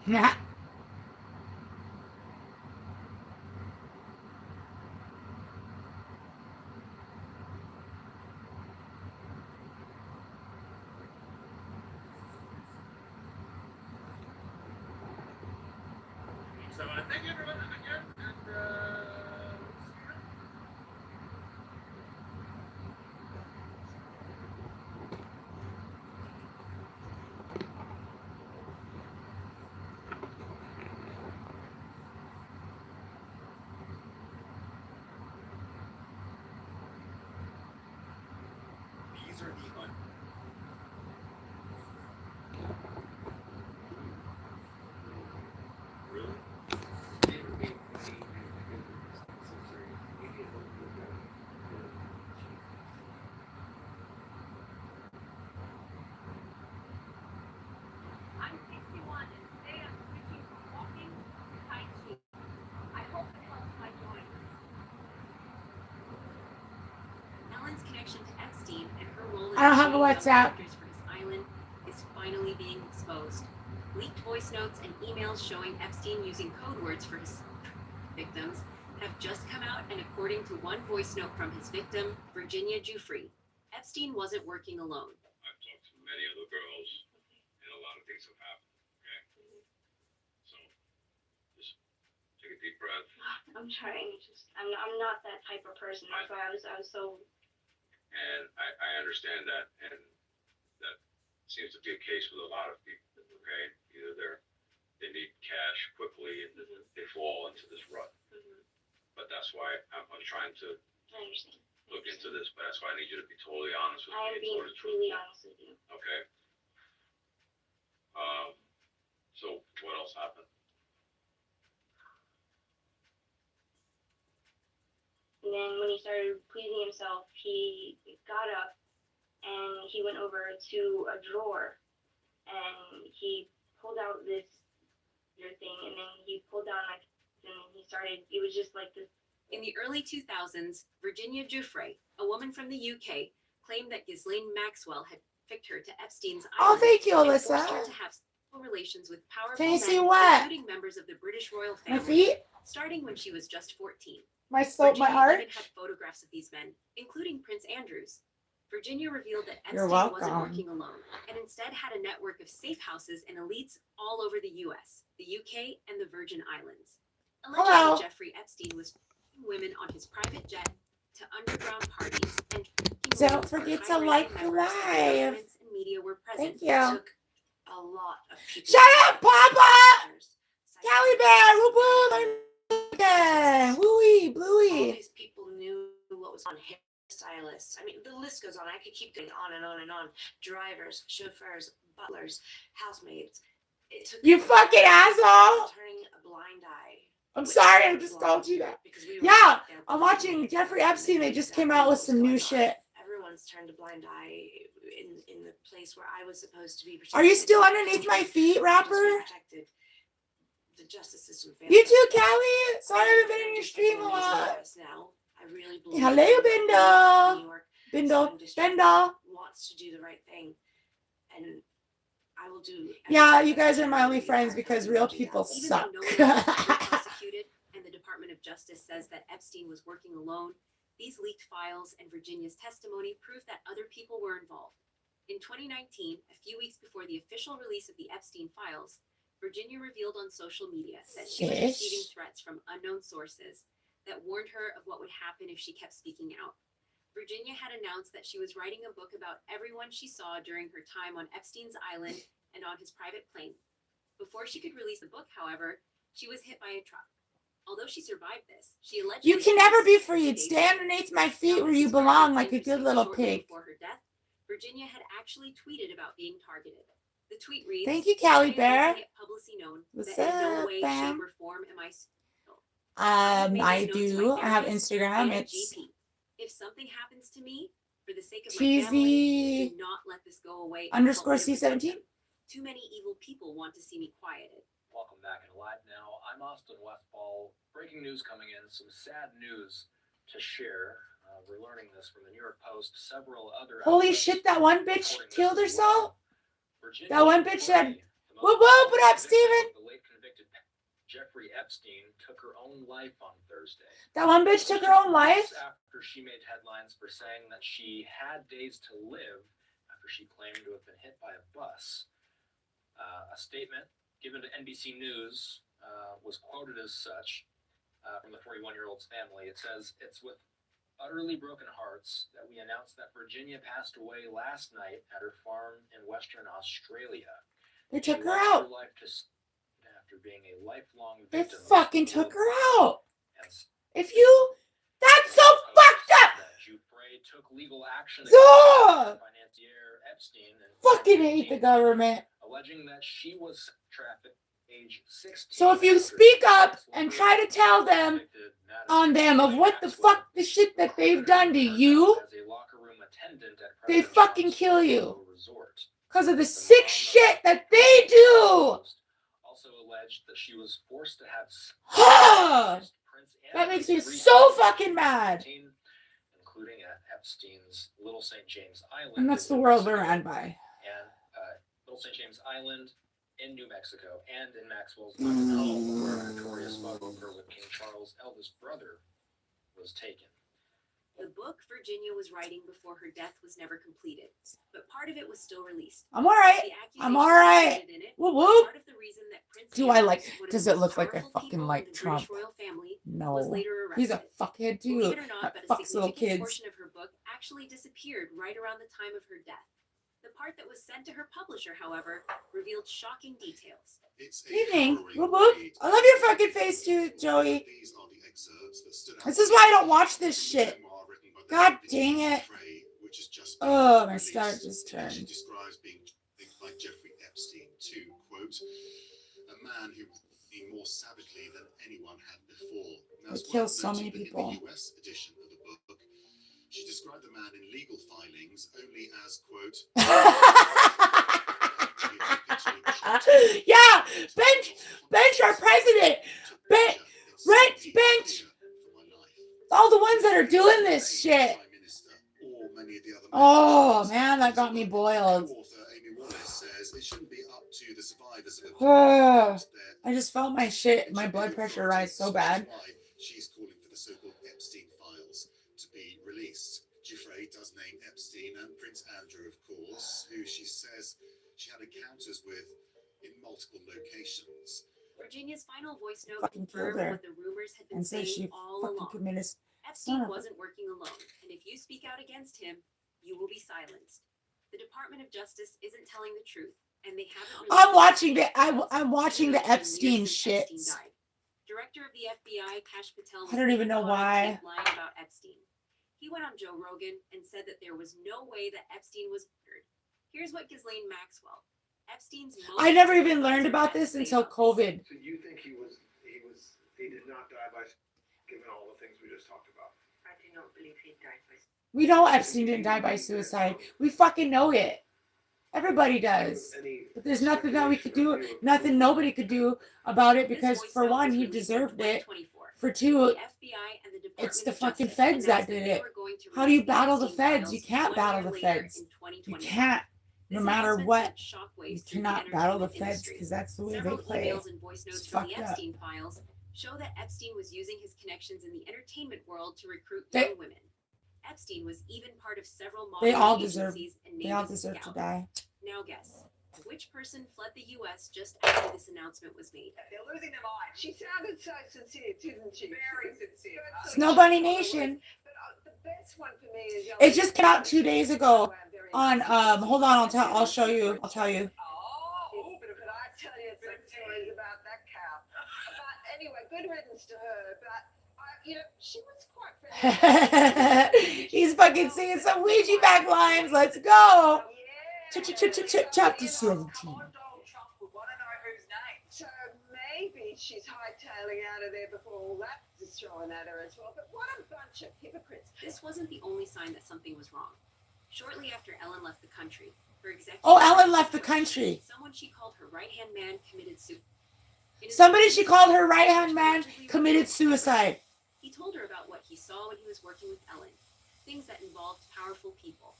Nah. So thank you everyone again, and these are the really? I'm 61 and today I'm switching from walking to Tai Chi. I hope it helps my joints. Ellen's connection to Epstein and her role in I don't have a WhatsApp. for his island is finally being exposed. Leaked voice notes and emails showing Epstein using code words for his victims have just come out, and according to one voice note from his victim, Virginia Giuffre, Epstein wasn't working alone. I've talked to many other girls, and a lot of things have happened. Okay, so just take a deep breath. I'm trying. I'm not that type of person. That's why I was so. And I understand that, and that seems to be a case with a lot of people. Okay, either they need cash quickly and they fall into this rut. But that's why I'm trying to I understand. look into this. But that's why I need you to be totally honest with me. I am being completely honest with you. Okay. So what else happened? And then when he started pleasing himself, he got up and he went over to a drawer and he pulled out this thing, and then he pulled down like, and he started. It was just like this. In the early 2000s, Virginia Giuffre, a woman from the UK, claimed that Ghislaine Maxwell had picked her to Epstein's Oh, island thank you, and Alyssa. forced her to have sexual relations with powerful Can you see men, what? including members of the British royal My family, feet? starting when she was just 14. My soap, my Virginia even arch? had photographs of these men, including Prince Andrew's. Virginia revealed that You're Epstein wasn't welcome. working alone, and instead had a network of safe houses and elites all over the US, the UK, and the Virgin Islands. Allegedly, Hello. Jeffrey Epstein was taking women on his private jet to underground parties and Don't forget to like the live. and media were present. Thank you. Took a lot of people. Shut up, Papa! Callie Bear, woo woo, again. Wooey, All bluey. these people knew what was on hairstylists. I mean, the list goes on. I could keep going on and on and on. Drivers, chauffeurs, butlers, housemaids. It took You fucking asshole! turning a blind eye. I'm sorry, I just told you that. Yeah, I'm watching Jeffrey Epstein. They just came out with some new shit. Everyone's turned a blind eye in the place where I was supposed to be protected. Are you still underneath my feet, rapper? Protected. The justice system. You too, Callie. Sorry I haven't been in your stream a lot. Now, I really believe Hello, Bindle. New York Bindle. wants to do the right thing, and I will do. Yeah, you guys are my only friends because real people suck. Even though no one was prosecuted, and the Department of Justice says that Epstein was working alone, these leaked files and Virginia's testimony prove that other people were involved. In 2019, a few weeks before the official release of the Epstein files, Virginia revealed on social media that she was receiving threats from unknown sources that warned her of what would happen if she kept speaking out. Virginia had announced that she was writing a book about everyone she saw during her time on Epstein's island and on his private plane. Before she could release the book, however, she was hit by a truck. Although she survived this, she allegedly... You can never be freed. Stay underneath my feet where you belong like a good little pig. Before her death, Virginia had actually tweeted about being targeted. The tweet reads, Thank you, Callie Bear. What's up, fam? I do. I have Instagram. It's if something happens to me, for the sake of Teazy my family, do not let this go away. _ C17. Too many evil people want to see me quieted. Welcome back in Live Now. I'm Austin Westfall. Breaking news coming in. Some sad news to share. We're learning this from the New York Post. Several other Holy shit, that one bitch killed herself? That one bitch that The Whoop, most whoop, what up, victim, Steven? the late convicted Jeffrey Epstein took her own life on Thursday. That one bitch took her own life? Weeks after she made headlines for saying that she had days to live after she claimed to have been hit by a bus. A statement given to NBC News was quoted as such from the 41-year-old's family. It says, "It's with utterly broken hearts that we announce that Virginia passed away last night at her farm in Western Australia. They She took her lost out. her life to after being a lifelong They victim of fucking school took her out. and If you, that's so fucked up. Giuffre took legal action Ugh! against financier Epstein and Fucking hate the government. alleging that she was trafficked age 16. So if you speak up and try to tell them on them of what the fuck the shit that they've done to you, they fucking kill you. Because of the sick shit that they do. Also alleged that she was forced to have That makes me so fucking mad. Including at Epstein's Little St. James Island. And that's the world we're ran by. And Little St. James Island in New Mexico and in Maxwell's home where a notorious smuggler with King Charles' eldest brother was taken. The book Virginia was writing before her death was never completed, but part of it was still released. I'm alright. The I'm alright. accusations in it Whoop were whoop. part of the reason that Prince Do I Andrew, like, one of does the it most look like I powerful fucking people like in the Trump? British royal family, was No. later He's a arrested. fuckhead Believe too. it or not, That but a fucks little significant kids. portion of her book actually disappeared right around the time of her death. The part that was sent to her publisher, however, revealed shocking details. Good evening. Whoop whoop. I love your fucking face too, Joey. This is why I don't watch this shit. God dang it. Oh, my stomach just turned. She describes being like Jeffrey Epstein too, quote, a man who be more savagely than anyone had before. Now, They kill so many in people. the US edition of the book, she described the man in legal filings only as, quote, yeah, bench our president. Bench all the ones that are doing this shit. Oh man, that got me boiled. Oh, I just felt my blood pressure rise so bad. She's calling for the so-called Epstein files to be released. Giuffre does name Epstein and Prince Andrew, of course, who she says she had encounters with in multiple locations. Virginia's final voice note Fucking killed confirmed her. what the rumors had been And said saying she all fucking along. committed. Epstein wasn't working alone, and if you speak out against him, you will be silenced. The Department of Justice isn't telling the truth, and they haven't. I'm watching the Epstein shit. Director of the FBI, Kash Patel. I don't even know why. Lying about Epstein. He went on Joe Rogan and said that there was no way that Epstein was murdered. Here's what Ghislaine Maxwell, Epstein's. I never even learned about this until COVID. So you think he did not die by, given all the things we just talked about? I do not believe he died by. We know Epstein didn't die by suicide. We fucking know it. Everybody does. But there's nothing that we could do, nothing nobody could do about it because for one, he deserved it. For two, it's the fucking feds that did it. How do you battle the feds? You can't battle the feds. You can't. No matter what, you cannot battle the feds because that's the way they play. Emails and voice notes It's from the fucked up. Epstein files show that Epstein was using his connections in the entertainment world to recruit They- young women. Epstein was even part of several They modeling all deserve. agencies and They named all as a deserve to scout. die. Now guess, which person fled the U.S. just after this announcement was made? They're losing their minds. She sounded so sincere, didn't she? Very sincere. Snow Bunny Nation. But the best one for me is. It just came out 2 days ago on hold on, I'll show you. I'll tell you. Oh, but could I tell you some stories about that cow? But anyway, good riddance to her. But she was quite friendly. He's fucking singing some Ouija back lines. Let's go. Chapter 17. So maybe she's hightailing out of there before all that is thrown at her as well. But what a bunch of hypocrites. This wasn't the only sign that something was wrong. Shortly after Ellen left the country, her executive. Oh, Ellen left the country. Someone she called her right-hand man committed suicide. Somebody she called her right-hand man committed suicide. He told her about what he saw when he was working with Ellen, things that involved powerful people.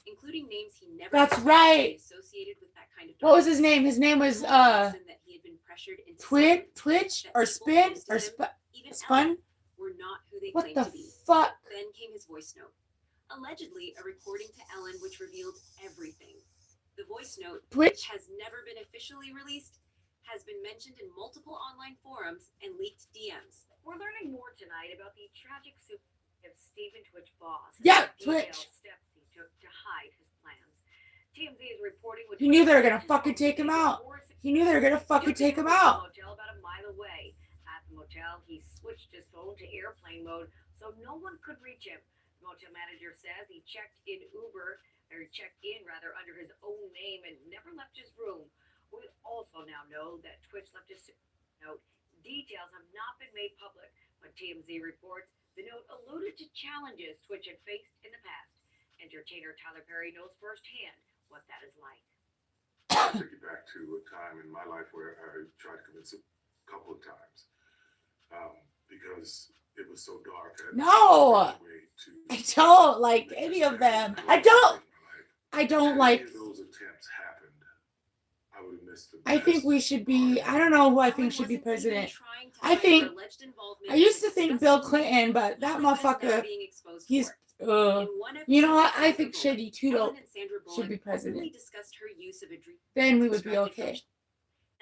including names he never That's had right. associated with that kind of What was darkness. his name? His name was That he had been pressured into Twitch that or people Spin close to or him, even Spun. Ellen, were not who they What claimed the to be. fuck? Then came his voice note. Allegedly, a recording to Ellen which revealed everything. The voice note, Twitch? which has never been officially released, has been mentioned in multiple online forums and leaked DMs. We're learning more tonight about the tragic suicide of Stephen Twitch Boss. and Yeah, the Twitch. detailed steps he took to hide his plans. TMZ is reporting what He knew they were Twitch gonna fucking take him said out. before He knew they were gonna fucking take him out. Motel about a mile away. At the motel, he switched his phone to airplane mode so no one could reach him. The motel manager says he checked in under his own name and never left his room. We also now know that Twitch left his note. Details have not been made public, but TMZ reports the note alluded to challenges Twitch had faced in the past. Entertainer Tyler Perry knows firsthand what that is like. I'll take you back to a time in my life where I tried to convince him a couple of times because it was so dark. No, I don't like any of them. I don't like. If those attempts happened, I would have missed them. I think we should be. I don't know who I think should be president. I think. I used to think Bill Clinton, but that motherfucker. He's. You know what? I think Shitty Tootle should be president. Then we would be okay.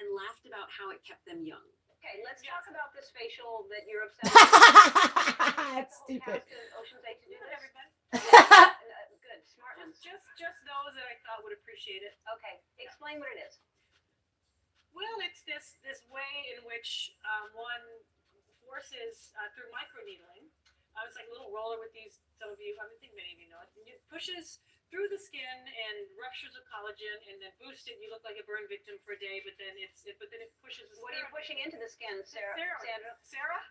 And laughed about how it kept them young. Okay, let's talk about this facial that you're obsessed That's stupid. Ocean's 8 to do this. Good, smart ones. Just those that I thought would appreciate it. Okay, explain what it is. Well, it's this way in which one forces through microneedling. It's like a little roller with these. Some of you, I think many of you know it. And it pushes through the skin and ruptures the collagen, and then boosts it. You look like a burn victim for a day, but then it pushes. What are you pushing into the skin, Sarah? Sarah?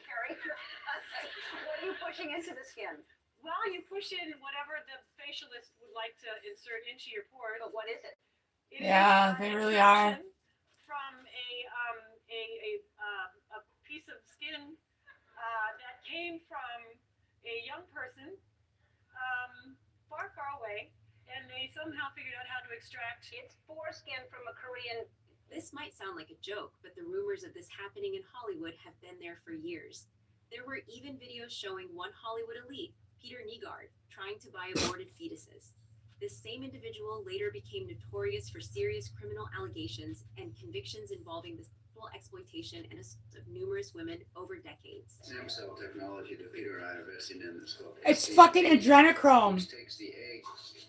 Carrie? What are you pushing into the skin? Well, you push in whatever the facialist would like to insert into your pores. But what is it? Yeah, they really are. From a piece of skin that came from a young person far away, and they somehow figured out how to extract. It's foreskin from a Korean. This might sound like a joke, but the rumors of this happening in Hollywood have been there for years. There were even videos showing one Hollywood elite, Peter Nygard, trying to buy aborted fetuses. This same individual later became notorious for serious criminal allegations and convictions involving the sexual exploitation and assault of numerous women over decades. Stem cell technology that Peter and I are investing in is called It's fucking adrenochrome. which takes the egg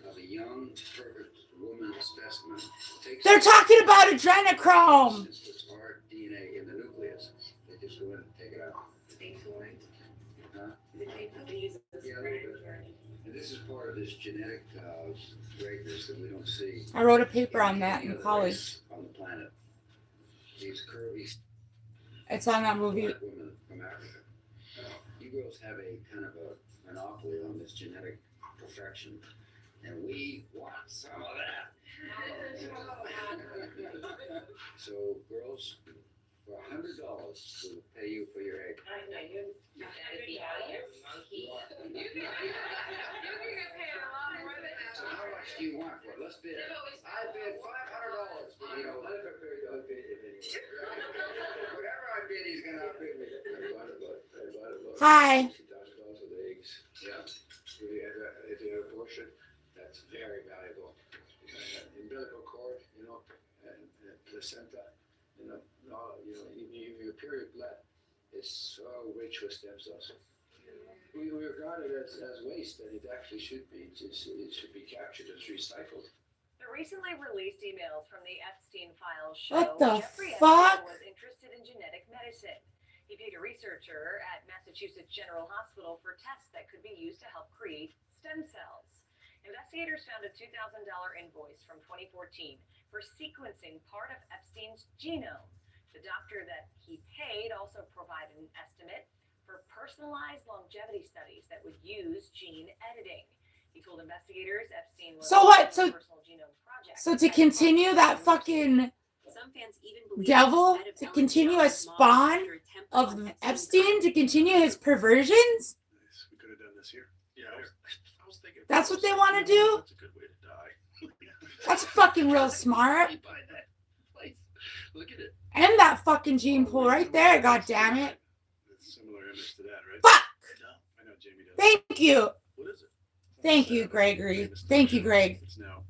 of a young, perfect woman specimen. They're talking about adrenochrome. Puts our DNA in the nucleus. They just go in and take it out. Huh? Yeah, a little bit. And this is part of this genetic greatness that we don't see. I wrote a paper on that any in other college. race on the planet. These curvy It's on that movie. black women from Africa. You girls have a kind of a monopoly on this genetic perfection, and we want some of that. So, girls, for $100, we'll pay you for your egg. I know you gotta be out of your monkey. So how much do you want for it? Let's bid. I bid $500. You know, whatever I bid, he's gonna outbid me. Hi. $60,000 of eggs. Yeah. If you have abortion, that's very valuable. Umbilical cord, you know, and placenta, you know, even your period blood is so rich with stem cells. We regard it as waste, and it actually should be. It should be captured as recycled. The recently released emails from the Epstein files show What the Jeffrey fuck? Epstein was interested in genetic medicine. He paid a researcher at Massachusetts General Hospital for tests that could be used to help create stem cells. Investigators found a $2,000 invoice from 2014 for sequencing part of Epstein's genome. The doctor that he paid also provided an estimate for personalized longevity studies that would use gene editing. He told investigators Epstein was So what? running a So- personal genome project So to continue that fucking Some fans even believe devil, that the to bed of continue a Ellen's mom spawn after attempt of on Epstein, to continue his perversions? We could have done this here. Yeah, was thinking. That's what they want to do? That's a good way to die. That's fucking real smart. Right by that place. Look at it. And that fucking gene pool right there, god damn it. It's a similar image to that, right? Fuck! No, I know Jamie does. Thank you. What is it? Thank you, Gregory. Thank you, Greg. It's now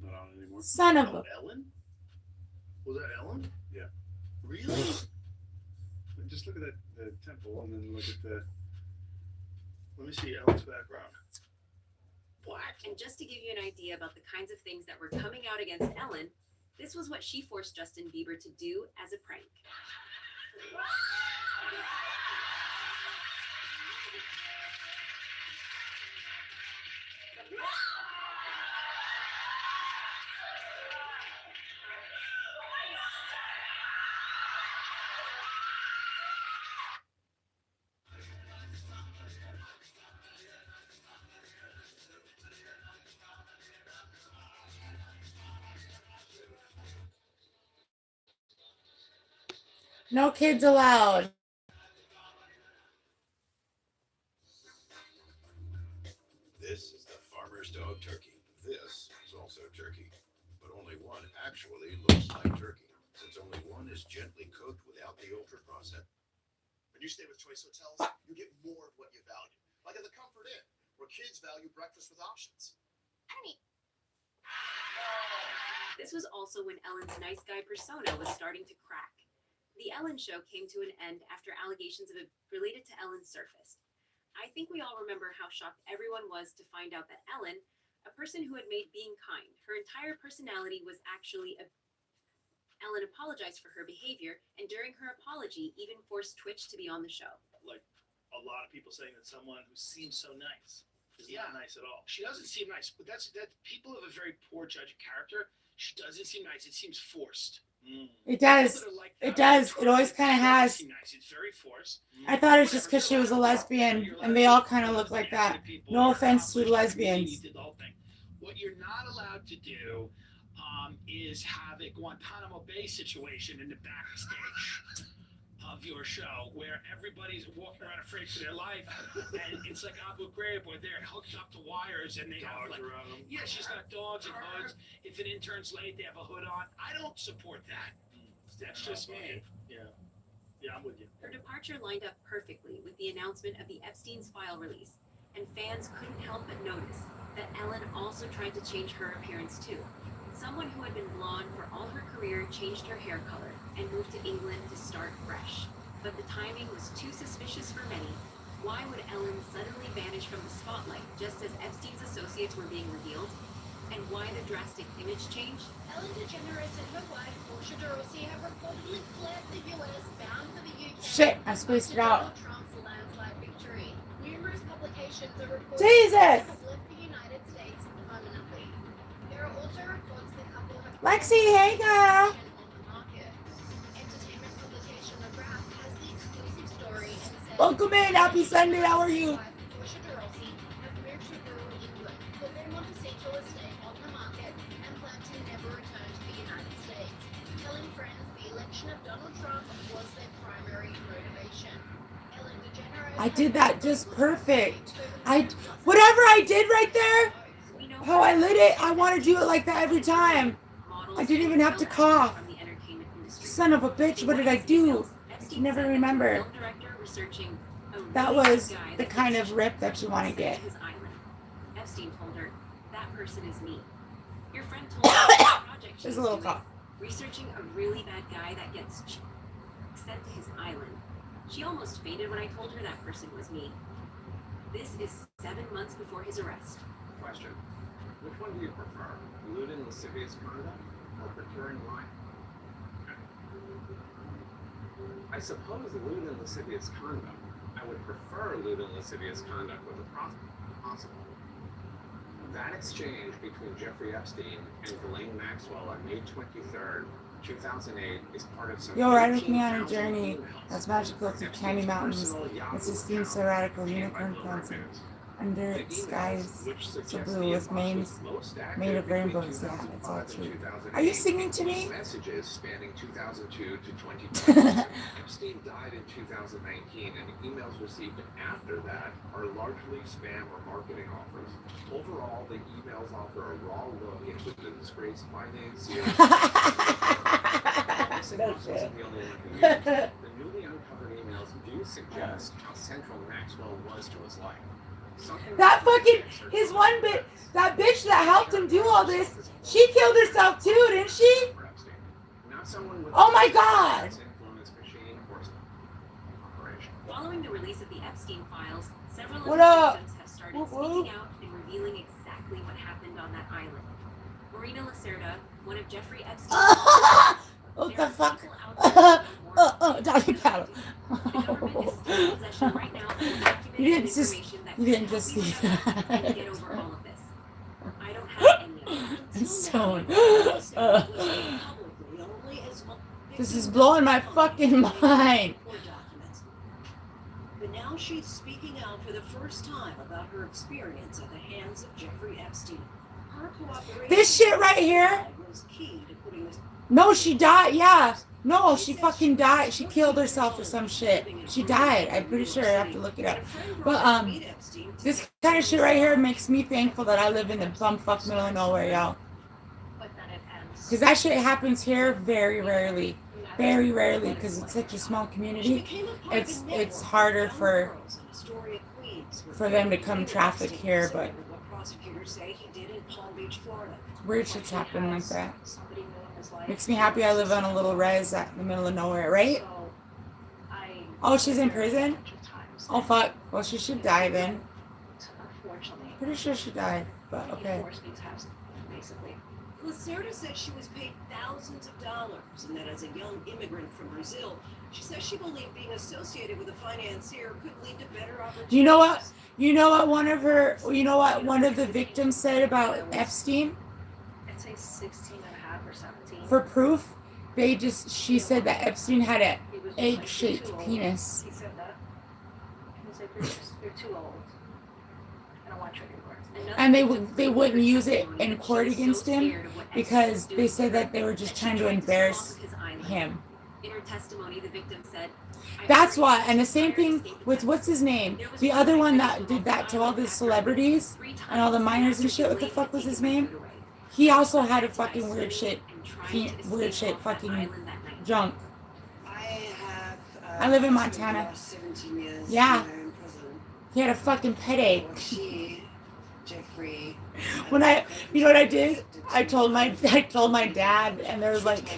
not on anymore. Son of a... Ellen? Was that Ellen? Yeah. Really? Just look at that the temple and then look at the. Let me see Ellen's background. What? And just to give you an idea about the kinds of things that were coming out against Ellen, this was what she forced Justin Bieber to do as a prank. No kids allowed. This is the farmer's dog turkey. This is also turkey, but only one actually looks like turkey, since only one is gently cooked without the ultra process. When you stay with Choice Hotels, you get more of what you value. Like at the Comfort Inn, where kids value breakfast with options. This was also when Ellen's nice guy persona was starting to crack. The Ellen Show came to an end after allegations of it related to Ellen surfaced. I think we all remember how shocked everyone was to find out that Ellen, a person who had made being kind her entire personality, was actually a... Ellen apologized for her behavior, and during her apology, even forced Twitch to be on the show. Like a lot of people saying that someone who seems so nice is not nice at all. She doesn't seem nice, but that people have a very poor judge of character. She doesn't seem nice. It seems forced. It does. It does. It always kind of has. It's very forced. I thought it's just because she was a lesbian, and they all kind of look like that. No offense to lesbians. What you're not allowed to do is have a Guantanamo Bay situation in the backstage of your show where everybody's walking around afraid for their life, and it's like Abu Ghraib where they're hooked up to wires and they have like, she's got dogs and hoods. If an intern's late, they have a hood on. I don't support that. That's just me. Yeah, I'm with you. Her departure lined up perfectly with the announcement of the Epstein's file release, and fans couldn't help but notice that Ellen also tried to change her appearance too. Someone who had been blonde for all her career changed her hair color and moved to England to start fresh. But the timing was too suspicious for many. Why would Ellen suddenly vanish from the spotlight just as Epstein's associates were being revealed? And why the drastic image change? Ellen Degeneres and her wife, Portia de Rossi, have reportedly fled the US bound for the UK. Shit, I spaced it out. Donald Trump's landslide victory. Numerous publications are reporting Jesus! they have left the United States permanently. There are also reports the couple have Lexi, hey girl. on the market. Entertainment publication The Wrap has the exclusive story and says Welcome in. Happy Sunday. How are you? Portia de Rossi have moved to rural England, but then Montecito estate on the market and plan to never return to the United States, telling friends the election of Donald Trump was their primary motivation. Ellen DeGeneres I did that just perfect. Whatever I did right there, how I lit it, I want to do it like that every time. I didn't even have to cough. Son of a bitch, what did I do? I can never remember. That was the kind of rip that you want to get. Epstein told her, that person is me. Your friend told her the project There's a little cough. Researching a really bad guy that gets sent to his island. She almost fainted when I told her that person was me. This is 7 months before his arrest. Question. Which one do you prefer? Lewd and lascivious conduct or procuring wine? I suppose lewd and lascivious conduct. I would prefer lewd and lascivious conduct with a profit possible. That exchange between Jeffrey Epstein and Ghislaine Maxwell on May 23rd, 2008 is part of some... Yo, ride with me on a journey that's magical through candy mountains. It's esteemed so radical, unicorn plants. Under The emails, skies which so suggest blue the with inbox mains was most active made of between rainbows. Yeah, it's all 2005 and true. 2008 Are you singing to includes me? messages spanning 2002 to 2020. Epstein died in 2019, and emails received after that are largely spam or marketing offers. Overall, the emails offer a raw look into the disgraced financier. No shit. The newly uncovered emails do suggest how central Maxwell was to his life. That fucking his one bit, that bitch that helped him do all this, she killed herself too, didn't she? Oh my god! Following the release of the Epstein files, several of What the up? victims have started Whoop, whoop. speaking out and revealing exactly what happened on that island. Marina Lacerda, one of Jeffrey Epstein's What the fuck? Dr. Cattle. You didn't just see that. get over all of this. I don't have any of that. Stone. This is blowing my fucking mind. But now she's speaking out for the first time about her experience at the hands of Jeffrey Epstein. Her cooperation This shit right here. was key to putting this. No, she died. Yeah. No, she fucking died. She killed herself or some shit. She died. I'm pretty sure. I have to look it up. But this kind of shit right here makes me thankful that I live in the bumfuck middle of nowhere, y'all. Because that shit happens here very rarely. Very rarely, because it's such a small community. It's harder for them to come traffic here, but weird shit's happening like that. Makes me happy I live on a little res at the middle of nowhere, right? Oh, she's in prison? Oh, fuck. Well, she should die then. Pretty sure she died, but okay. Lacerda said she was paid thousands of dollars, and that as a young immigrant from Brazil, she says she believed being associated with a financier could lead to better opportunities. You know what? You know what one of the victims said about Epstein? I'd say 16 and a half or 17. For proof, she said that Epstein had an egg-shaped penis. He said that. He was like, you're too old. I don't want you anymore. And they wouldn't use it in court against him because they said that they were just trying to embarrass him. In her testimony, the victim said, That's why. And the same thing with what's his name? The other one that did that to all the celebrities and all the minors and shit. What the fuck was his name? He also had a fucking weird shit fucking junk. I live in Montana. Yeah. He had a fucking headache. Jeffrey. You know what I did? I told my dad, and there was like,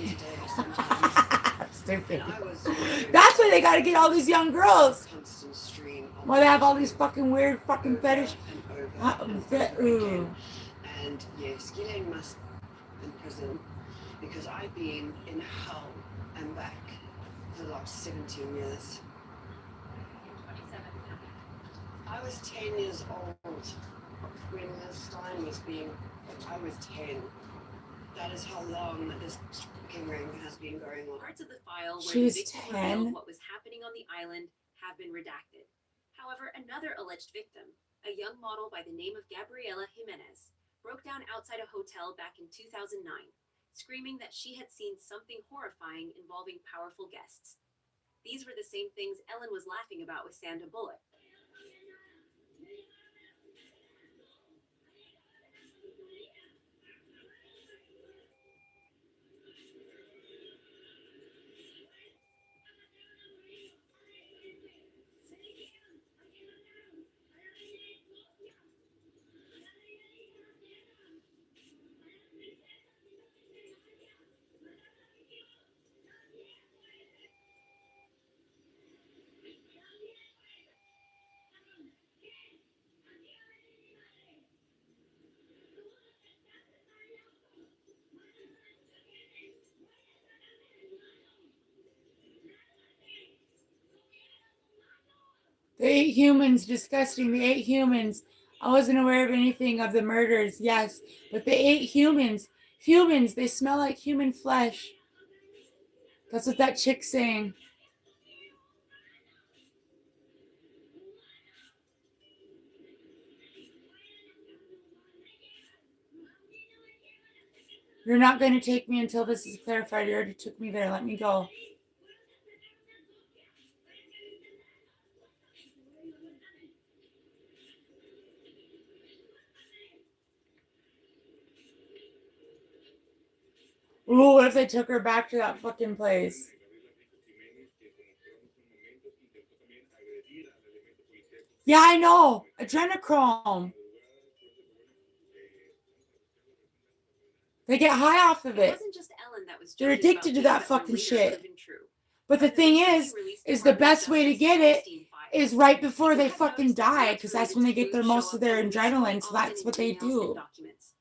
stupid. That's why they gotta get all these young girls. Why they have all these fucking weird fucking fetish. Ooh. And yes, Gillian must be in prison because I've been in hell and back for the last 17 years. I was 10 years old when Ms. Stein was I was 10. That is how long this trafficking ring has been going on. Parts of the file where She the was victim 10? revealed what was happening on the island have been redacted. However, another alleged victim, a young model by the name of Gabriela Jimenez, broke down outside a hotel back in 2009, screaming that she had seen something horrifying involving powerful guests. These were the same things Ellen was laughing about with Sandra Bullock. The 8 humans, disgusting. The 8 humans. I wasn't aware of anything of the murders, yes. But the 8 humans, they smell like human flesh. That's what that chick's saying. You're not going to take me until this is clarified. You already took me there. Let me go. Ooh, what if they took her back to that fucking place? Yeah, I know. Adrenochrome. They get high off of It it. wasn't just Ellen that was They're joking addicted to about that things that were fucking later shit. proven true. But the When thing recently released is the Department of best way to Justice get it Epstein files, is right before they people have fucking noticed that die, nuts because that's related when they to get their food most show of up their almost adrenaline. So often that's in what they emails and do. documents.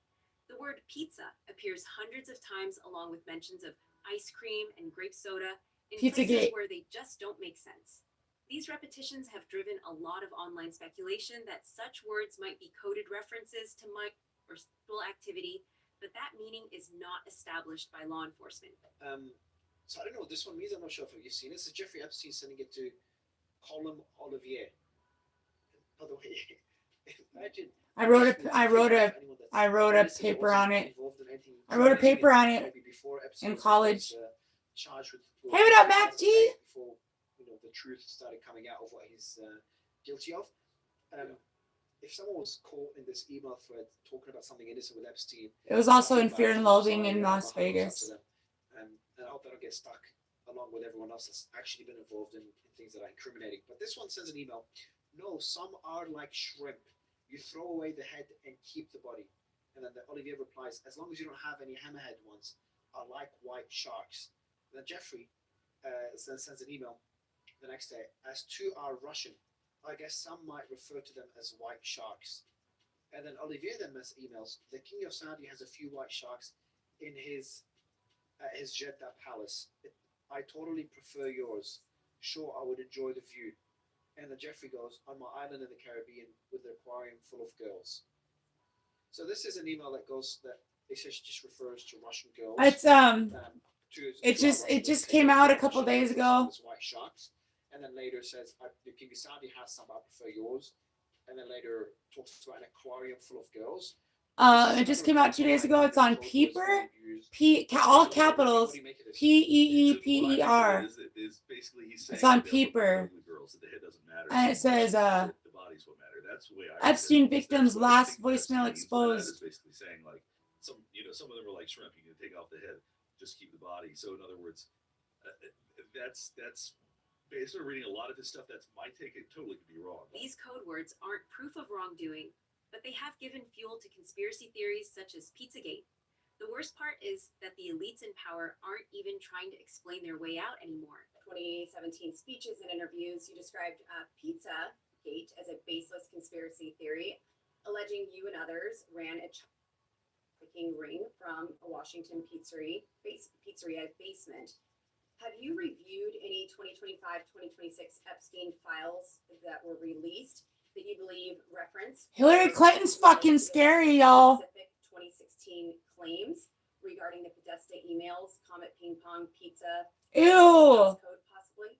The word pizza appears hundreds of times along with mentions of ice cream and grape soda in places Pizzagate. where they just don't make sense. These repetitions have driven a lot of online speculation that such words might be coded references to or sexual activity, but that meaning is not established by law enforcement. So I don't know what this one means. I'm not sure if you've seen it. It's Jeffrey Epstein sending it to Colin Olivier. By the way, imagine. I wrote a paper on it. I wrote a paper on it in college. Charged with hey, what up, Mac G? Before the truth started coming out of what he's guilty of. If someone was caught in this email thread talking about something innocent with Epstein, It was also in Fear and Loathing in Las Vegas. And I hope they don't get stuck along with everyone else that's actually been involved in things that are incriminating. But this one sends an email. No, some are like shrimp. You throw away the head and keep the body. And then Olivier replies, as long as you don't have any hammerhead ones, are like white sharks. Then Jeffrey then sends an email the next day. As two are Russian, I guess some might refer to them as white sharks. And then Olivier then emails, the king of Saudi has a few white sharks in his Jeddah palace. I totally prefer yours. Sure, I would enjoy the view. And then Jeffrey goes, on my island in the Caribbean with the aquarium full of girls. So this is an email that goes, that it just refers to Russian girls. It's it just came out a couple days ago. White sharks. And then later says, the king of Saudi has some, I prefer yours. And then later talks about an aquarium full of girls. It just came out 2 days ago. It's on Peeper. All capitals. PEEPER. It's on Peeper. And it says, Epstein victims' last voicemail exposed. Basically saying like some of them are like shrimp. You can take off the head, just keep the body. So in other words, that's basically reading a lot of this stuff that might take it totally to be wrong. These code words aren't proof of wrongdoing, but they have given fuel to conspiracy theories such as Pizzagate. The worst part is that the elites in power aren't even trying to explain their way out anymore. 2017 speeches and interviews, you described Pizzagate as a baseless conspiracy theory, alleging you and others ran a trafficking ring from a Washington pizzeria basement. Have you reviewed any 2025-2026 Epstein files that were released that you believe reference Hillary Clinton's fucking scary, y'all. specific 2016 claims regarding the Podesta emails, Comet Ping Pong Pizza, Ew. code possibly?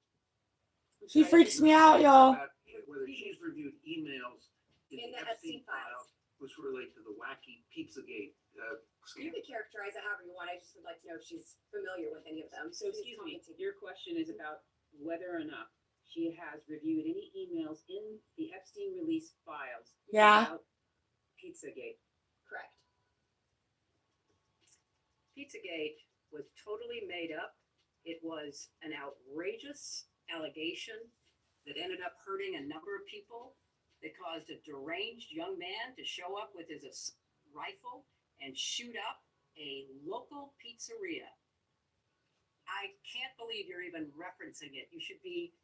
She freaks me out, y'all. Whether she's reviewed emails In the Epstein files. which relate to the wacky Pizzagate You could characterize it however you want. I just would like to know if she's familiar with any of them. So excuse me, your question is about whether or not she has reviewed any emails in the Epstein release files. Yeah. About Pizzagate. Correct. Pizzagate was totally made up. It was an outrageous allegation that ended up hurting a number of people, that caused a deranged young man to show up with his rifle and shoot up a local pizzeria. I can't believe you're even referencing it. You should be.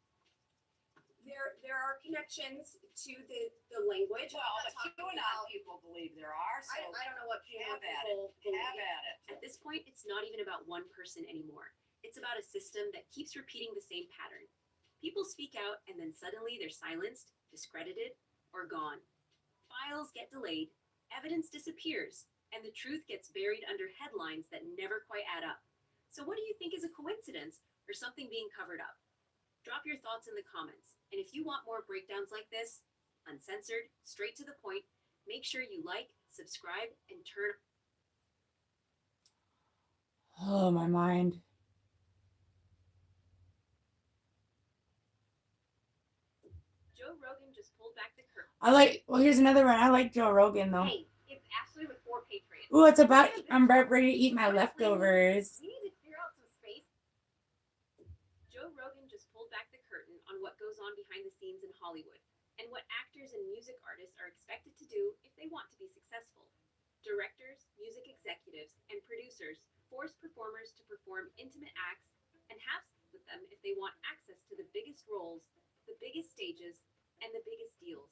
There are connections to the language. Well, the QAnon people believe there are. So I don't know what have QAnon at people it. Have believe. at it. At this point, it's not even about one person anymore. It's about a system that keeps repeating the same pattern. People speak out and then suddenly they're silenced, discredited, or gone. Files get delayed, evidence disappears, and the truth gets buried under headlines that never quite add up. So what do you think is a coincidence or something being covered up? Drop your thoughts in the comments. And if you want more breakdowns like this, uncensored, straight to the point, make sure you like, subscribe, and turn. Oh, my mind. Joe Rogan just pulled back the curtain. Well, here's another one. I like Joe Rogan, though. Hey, it's Ashley with 4 Patriots. Ooh, it's about, I'm about ready to eat my leftovers. We need to clear out some space. Joe Rogan just pulled back the curtain on what goes on behind the scenes in Hollywood and what actors and music artists are expected to do if they want to be successful. Directors, music executives, and producers force performers to perform intimate acts and have sex with them if they want access to the biggest roles, the biggest stages, and the biggest deals.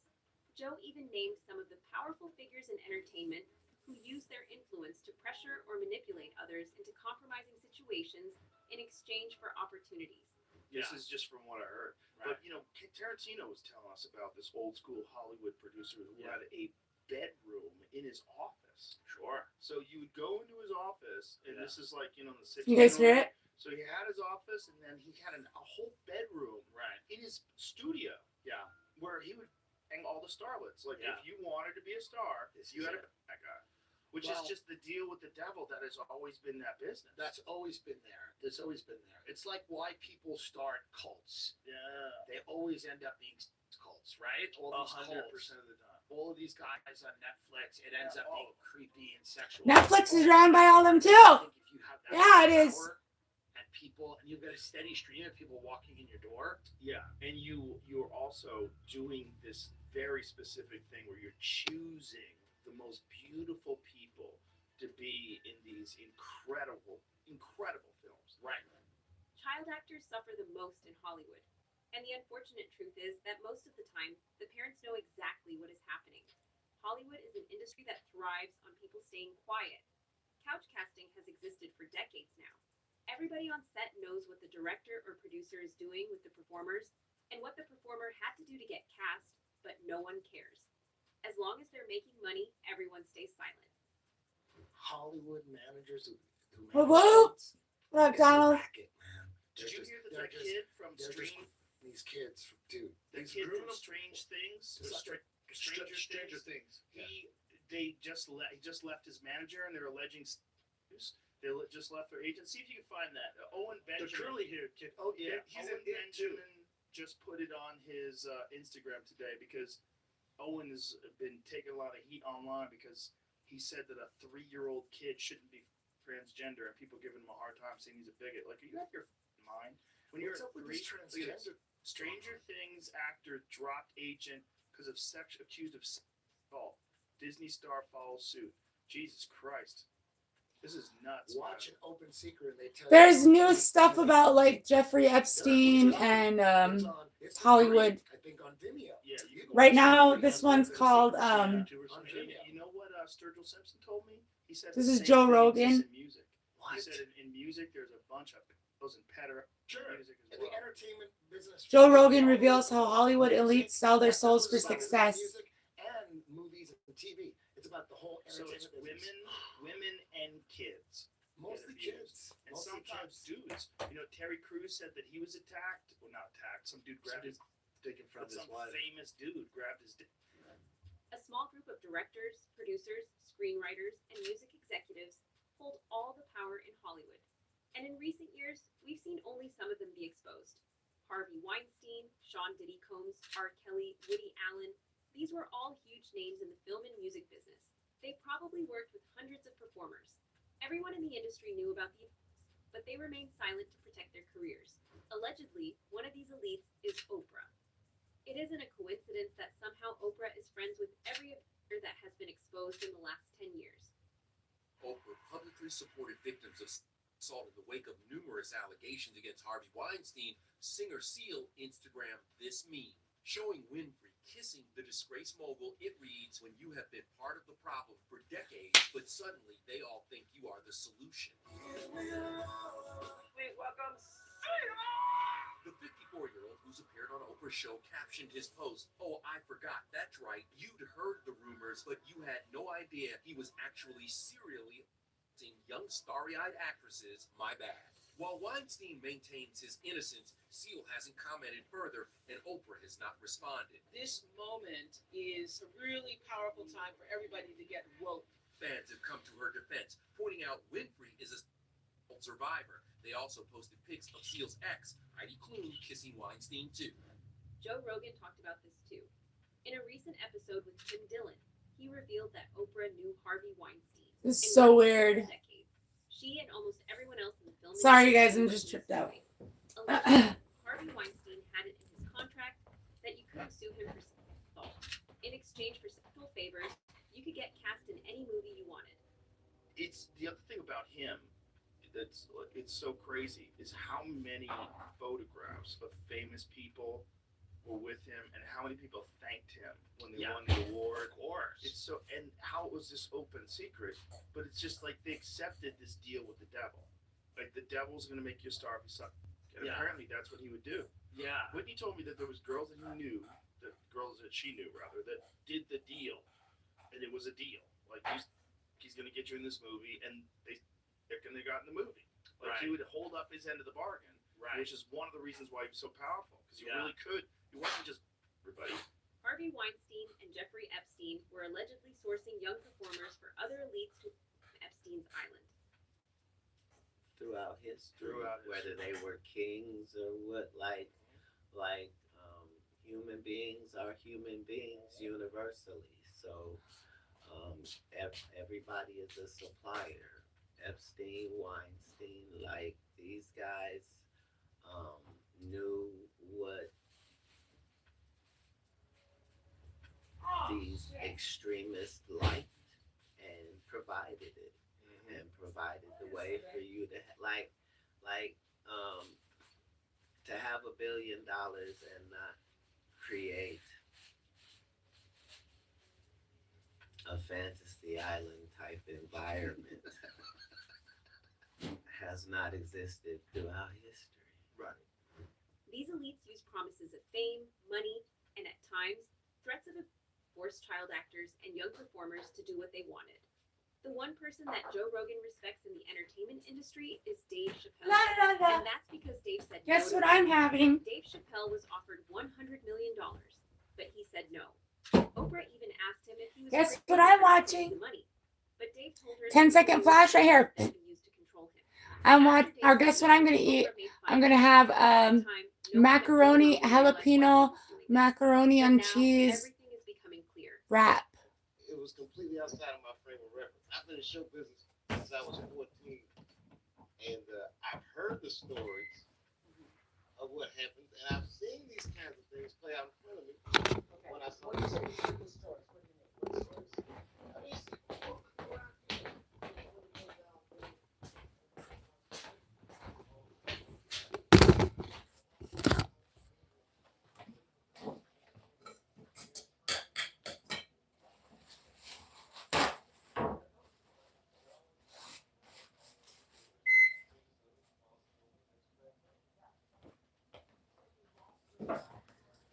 Joe even named some of the powerful figures in entertainment who use their influence to pressure or manipulate others into compromising situations in exchange for opportunities. This is just from what I heard. But, you know, Tarantino was telling us about this old school Hollywood producer who had a bedroom in his office. Sure. So you would go into his office, and this is like, you know, in the 60s. You guys hear it? So he had his office, and then he had a whole bedroom in his studio. Yeah. Where he would hang all the starlets. Like, Yeah. if you wanted to be a star, you had to pick that guy. Which is just the deal with the devil that has always been that business. That's always been there. That's always been there. It's like why people start cults. Yeah. They always end up being cults, right? All these 100% cults. of the time. All of these guys on Netflix, it ends up being creepy and sexual. Netflix is ran by all them, too. If you have that Yeah, it is. power and people, and you've got a steady stream of people walking in your door. Yeah, and you're also doing this very specific thing where you're choosing the most beautiful people to be in these incredible films. Right. Child actors suffer the most in Hollywood. And the unfortunate truth is that most of the time, the parents know exactly what is happening. Hollywood is an industry that thrives on people staying quiet. Couch casting has existed for decades now. Everybody on set knows what the director or producer is doing with the performers and what the performer had to do to get cast, but no one cares. As long as they're making money, everyone stays silent. Hollywood managers who Whoa! What up, Donald? Did you hear that that kid from these kids, dude? The kid from Strange Things? Stranger Things. He just left his manager, and they're alleging they just left their agent. See if you can find that. Owen Benjamin. The curly-haired kid. Oh yeah, he's Owen in it too. Benjamin just put it on his Instagram today because Owen has been taking a lot of heat online because he said that a 3-year-old kid shouldn't be transgender, and people giving him a hard time saying he's a bigot. Like, are you out of your mind? When you're What's up with this transgender? Stranger Things actor dropped agent because of accused of assault. Disney star follows suit. Jesus Christ. This is nuts. Watch an Open Secret, and they tell There's new stuff about like Jeffrey Epstein and Hollywood. I think on Vimeo. Yeah, Right now, this one's called. You know what Sturgill Simpson told me? He said This the is same Joe thing Rogan. exists in music. He said in music, there's a bunch of those in music as In well. the entertainment business. Joe Rogan reveals how Hollywood elites sell their souls for success. Music and movies and TV. It's about the whole So entertainment it's business. women and kids. Mostly kids. And Mostly sometimes dudes. You know, Terry Crews said that he was attacked. Well, not attacked. Some dude grabbed his taken from his some wife. famous dude grabbed his dick. A small group of directors, producers, screenwriters, and music executives hold all the power in Hollywood. And in recent years, we've seen only some of them be exposed. Harvey Weinstein, Sean Diddy Combs, R. Kelly, Woody Allen, these were all huge names in the film and music business. They probably worked with hundreds of performers. Everyone in the industry knew about the elites, but they remained silent to protect their careers. Allegedly, one of these elites is Oprah. It isn't a coincidence that somehow Oprah is friends with every actor that has been exposed in the last 10 years. Oprah publicly supported victims of assault in the wake of numerous allegations against Harvey Weinstein. Singer Seal Instagram this meme, showing Winfrey kissing the disgraced mogul. It reads, when you have been part of the problem for decades, but suddenly they all think you are the solution. Please welcome. The 54-year-old who's appeared on Oprah's show captioned his post, "Oh, I forgot, that's right, you'd heard the rumors, but you had no idea he was actually serially assaulting young starry-eyed actresses, my bad." While Weinstein maintains his innocence, Seal hasn't commented further, and Oprah has not responded. This moment is a really powerful time for everybody to get woke. Fans have come to her defense, pointing out Winfrey is a survivor. They also posted pics of Seal's ex, Heidi Klum, kissing Weinstein too. Joe Rogan talked about this too. In a recent episode with Tim Dillon, he revealed that Oprah knew Harvey Weinstein. This is so weird. She and almost everyone else in the film. Sorry, you guys, I'm just tripped out. Harvey Weinstein had it in his contract that you couldn't sue him for sexual assault. In exchange for sexual favors, you could get cast in any movie you wanted. It's the other thing about him that's it's so crazy is how many photographs of famous people were with him and how many people thanked him when they won the award. Of course. It's so, and how it was this open secret, but it's just like they accepted this deal with the devil. Like the devil's going to make you a star if you suck. And apparently that's what he would do. Yeah. Whitney told me that there was girls that he knew, that girls that she knew rather, that did the deal, and it was a deal. Like he's going to get you in this movie, and they got in the movie. Like he would hold up his end of the bargain, which is one of the reasons why he was so powerful, because he really could. He wasn't just everybody. Harvey Weinstein and Jeffrey Epstein were allegedly sourcing young performers for other elites to Epstein's island. Throughout history, whether they were kings or what, like human beings are human beings universally. So everybody is a supplier. Epstein, Weinstein, like these guys knew what these extremists liked and provided it. And provided the way for you to to have $1 billion and not create a fantasy island type environment has not existed throughout history. Right. These elites use promises of fame, money, and at times threats of forced child actors and young performers to do what they wanted. The one person that Joe Rogan respects in the entertainment industry is Dave Chappelle. And that's because Dave said Guess no. what I'm having? Dave Chappelle was offered $100 million, but he said no. Oprah even asked him if he was Guess what I'm watching? money. But Dave told her 10-second flash right here. Or guess what I'm gonna eat? I'm gonna have macaroni, jalapeno, macaroni and cheese wrap. It was completely outside of my frame of reference. I've been in show business since I was 14, and I've heard the stories of what happened, and I've seen these kinds of things play out in front of me. When I saw these stories,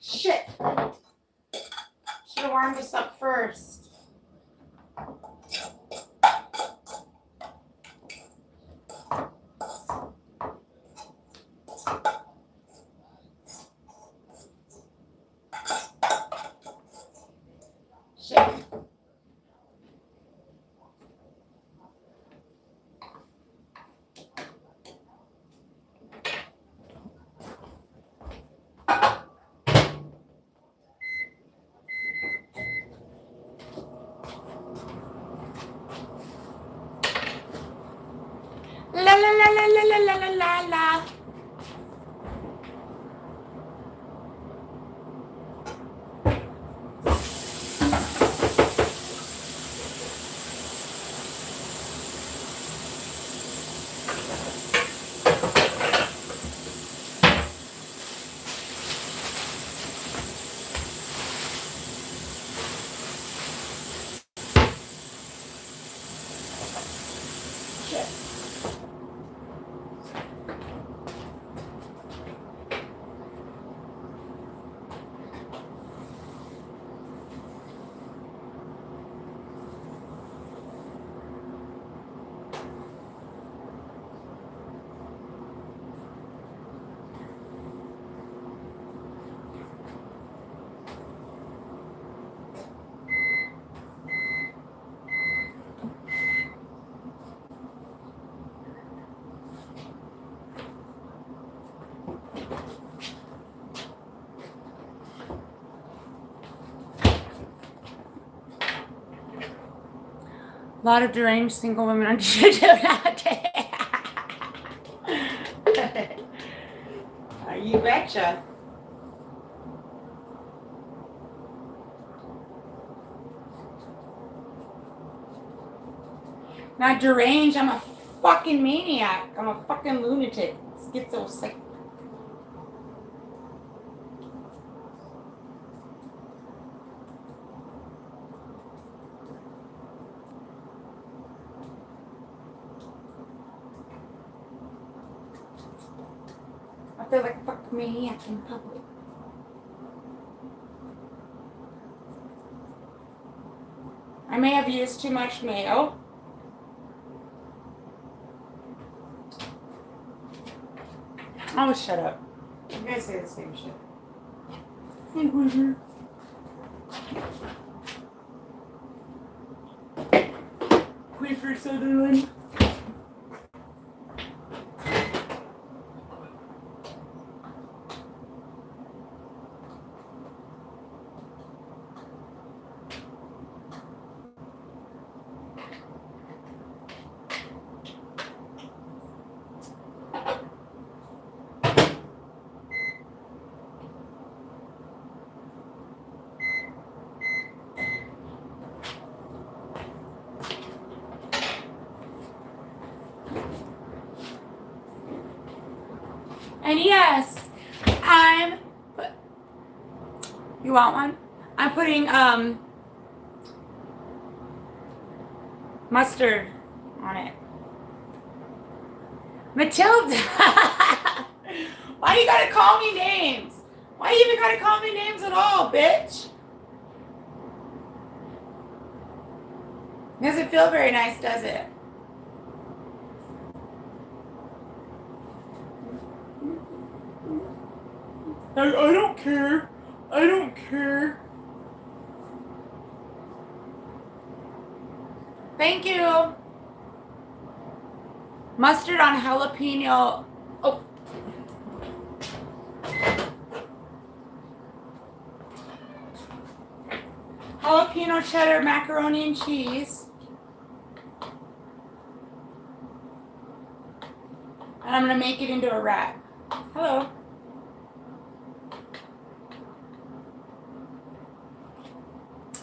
Shit. Should have warmed this up first. Shit. La la la la la la la la la. A lot of deranged single women on YouTube nowadays. You betcha. Not deranged, I'm a fucking maniac. I'm a fucking lunatic. Schizo sick. I feel like a fucking maniac in public. I may have used too much mayo. Oh, shut up. You guys say the same shit. Queefer Sutherland. And yes, you want one? I'm putting mustard on it. Matilda! Why you gotta call me names? Why you even gotta call me names at all, bitch? Doesn't feel very nice, does it? I don't care. I don't care. Thank you. Mustard on jalapeno. Oh. Jalapeno cheddar macaroni and cheese. And I'm going to make it into a wrap. Hello.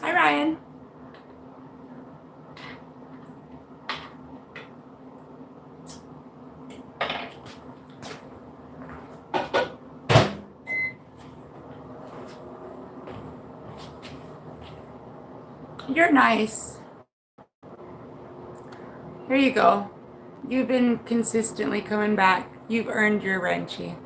Hi, Ryan. You're nice. Here you go. You've been consistently coming back. You've earned your wrenchy.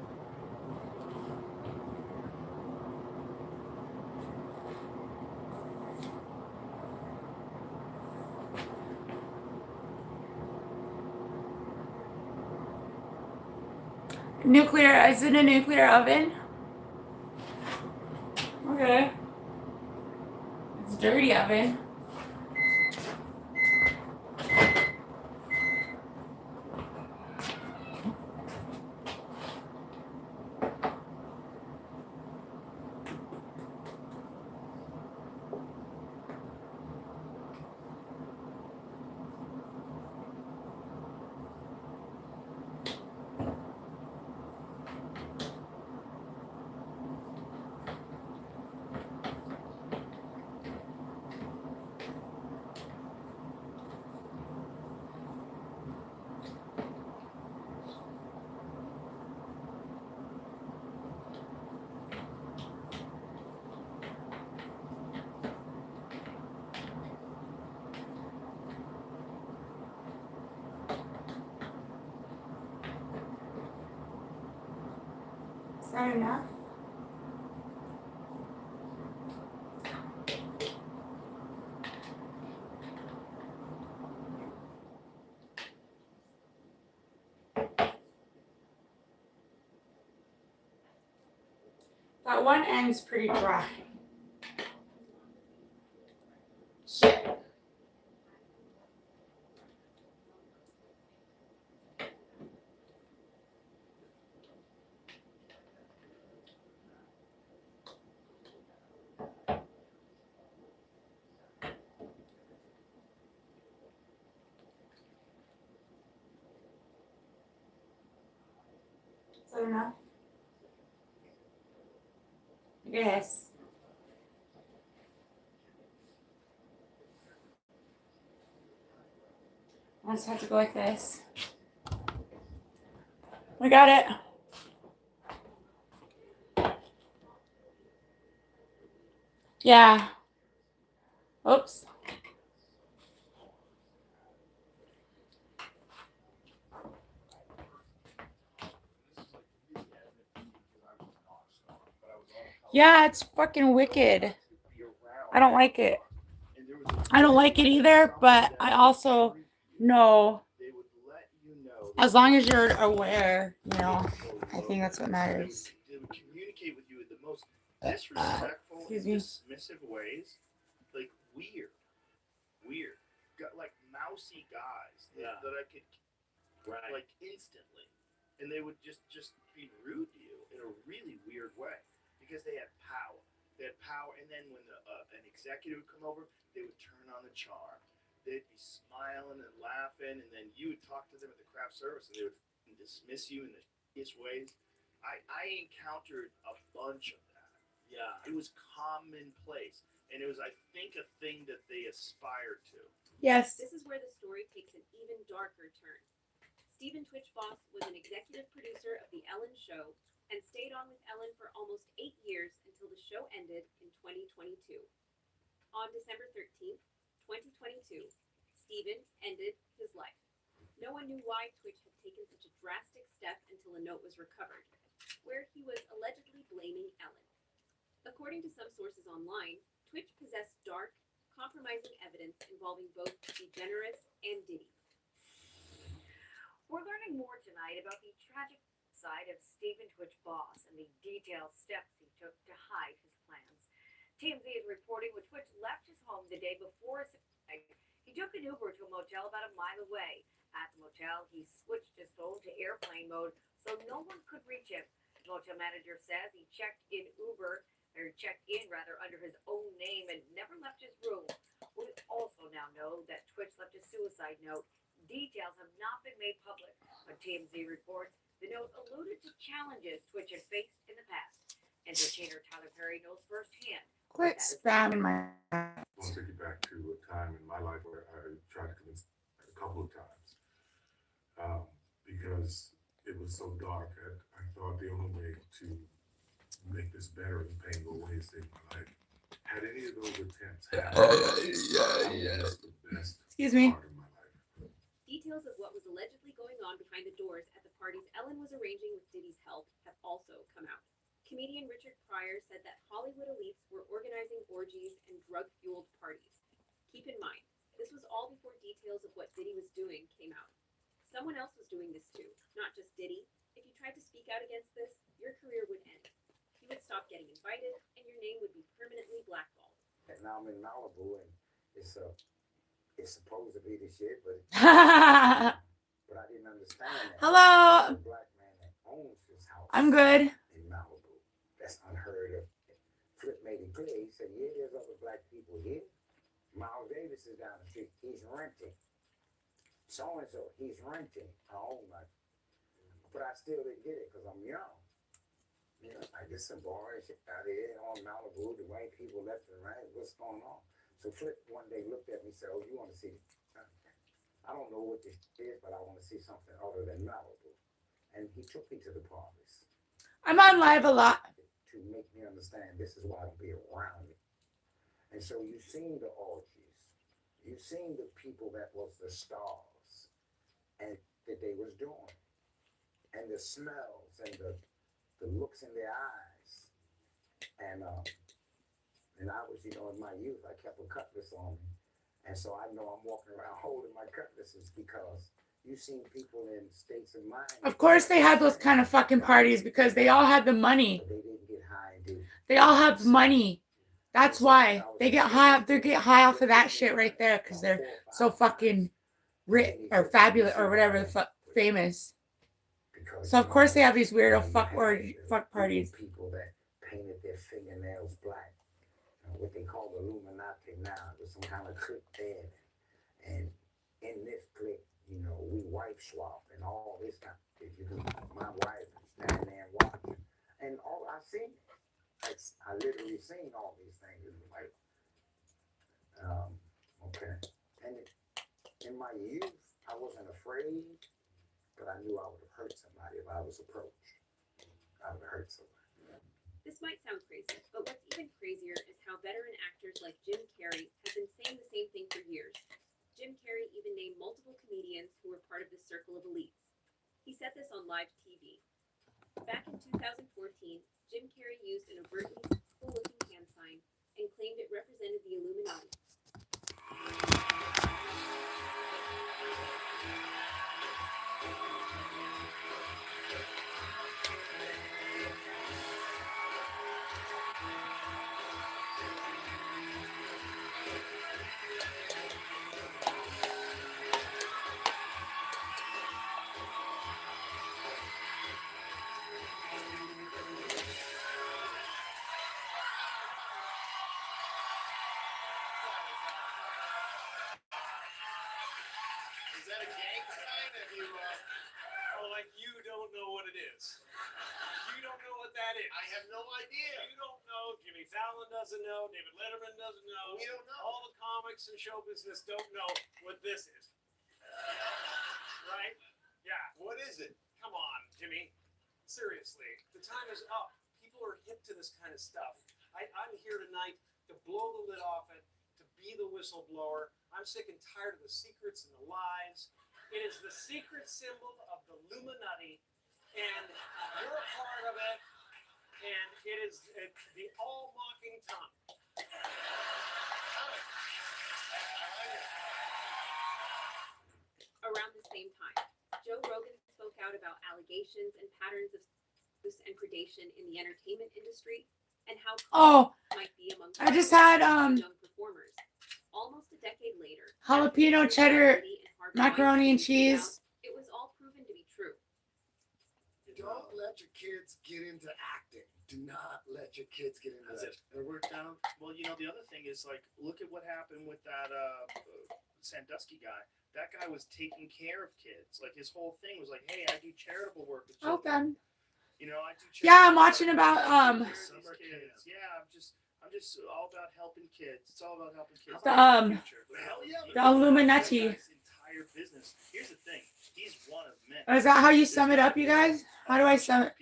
Nuclear, is it a nuclear oven? Okay. It's a dirty oven. Is that enough? That one end's pretty dry. Shit. that enough? Yes. I just have to go like this. We got it. Yeah. Oops. Yeah, it's fucking wicked. I don't like it. I don't like it either, but I also know as long as you're aware, you know, I think that's what matters. They would communicate with you in the most disrespectful, dismissive ways. Like weird. Got like mousy guys that I could like instantly. And they would just be rude to you in a really weird way because they had power. And then when an executive would come over, they would turn on the charm. They'd be smiling and laughing, and then you would talk to them at the craft service, and they would dismiss you in the shittiest ways. I encountered a bunch of that. Yeah, it was commonplace, and it was, I think, a thing that they aspired to. Yes. This is where the story takes an even darker turn. Stephen Twitch Boss was an executive producer of The Ellen Show and stayed on with Ellen for almost 8 years until the show ended in 2022. On December 13th, 2022, Stephen ended his life. No one knew why Twitch had taken such a drastic step until a note was recovered, where he was allegedly blaming Ellen. According to some sources online, Twitch possessed dark, compromising evidence involving both Degeneres and Diddy. We're learning more tonight about the tragic side of Stephen Twitch Boss and the detailed steps he took to hide his plans. TMZ is reporting when Twitch left his home the day before his suicide, he took an Uber to a motel about a mile away. At the motel, he switched his phone to airplane mode so no one could reach him. The motel manager says he checked in under his own name and never left his room. We also now know that Twitch left a suicide note. Details have not been made public, but TMZ reports the note alluded to challenges Twitch had faced in the past. Entertainer Tyler Perry knows firsthand. Quit spamming my. I'll take you back to a time in my life where I tried to convince a couple of times because it was so dark. I thought the only way to make this better and pain go away is to save my life. Had any of those attempts happened, the best Excuse me. part of my life. Details of what was allegedly going on behind the doors at the parties Ellen was arranging with Diddy's help have also come out. Comedian Richard Pryor said that Hollywood elites were organizing orgies and drug-fueled parties. Keep in mind, this was all before details of what Diddy was doing came out. Someone else was doing this too, not just Diddy. If you tried to speak out against this, your career would end. You would stop getting invited, and your name would be permanently blackballed. And now I'm in Malibu, and it's supposed to be the shit, but but I didn't understand that. Hello. The black man that owns this house. I'm good. In Malibu, that's unheard of. Flip made it clear. He said, "Yeah, there's other black people here. Miles Davis is down the street. He's renting. So and so, he's renting. Oh my!" But I still didn't get it because I'm young. You know, like this some boring shit out here on Malibu. The white people left and right. What's going on? So Flip one day looked at me and said, "Oh, you want to see? I don't know what this is, but I want to see something other than Malibu." And he took me to the parties. I'm on live a lot. To make me understand this is why I don't be around it. And so you've seen the orgies. You've seen the people that was the stars and that they was doing. And the smells and the looks in their eyes. And I was, you know, in my youth, I kept a cutlass on me. And so I know I'm walking around holding my cutlasses because you've seen people in states of mind. Of course they had those kind of fucking parties because they all had the money. They didn't get high and do. They all have money. That's why they get high. They get high off of that shit right there because they're so fucking rich or fabulous or whatever the fuck famous. So of course they have these weirdo fuck parties. People that painted their fingernails black, what they call the Illuminati now. There's some kind of clique there, and in this clique, you know, we wife swap and all this kind of shit. My wife is down there and watching. And all I seen, I literally seen all these things. It was like, okay. And in my youth, I wasn't afraid, but I knew I would have hurt somebody if I was approached. I would have hurt somebody. This might sound crazy, but what's even crazier is how veteran actors like Jim Carrey have been saying the same thing for years. Jim Carrey even named multiple comedians who were part of this circle of elites. He said this on live TV. Back in 2014, Jim Carrey used an overtly cool-looking hand sign and claimed it represented the Illuminati. Is that a gang sign? Have you, like you don't know what it is. You don't know what that is. I have no idea. You don't know. Jimmy Fallon doesn't know. David Letterman doesn't know. We don't know. All the comics and show business don't know what this is. Right? Yeah. What is it? Come on, Jimmy. Seriously, the time is up. People are hip to this kind of stuff. I'm here tonight to blow the lid off it, to be the whistleblower. I'm sick and tired of the secrets and the lies. It is the secret symbol of the Illuminati, and you're a part of it, and it is the all-mocking tongue. Around the same time, Joe Rogan spoke out about allegations and patterns of abuse and predation in the entertainment industry and how might be among I just had young performers. Almost a decade later, jalapeno cheddar macaroni and cheese. It was all proven to be true. Don't let your kids get into acting. Do not let your kids get into that. It worked out. Well, you know, the other thing is, like, look at what happened with that Sandusky guy. That guy was taking care of kids. Like, his whole thing was like, hey, I do charitable work with children. Okay. You know, I do Yeah, I'm watching about summer kids. Yeah, I'm just all about helping kids. It's all about helping kids. The Illuminati. Entire business. Here's the thing. He's one of many. Is that how you sum it up, you guys? How do I sum it?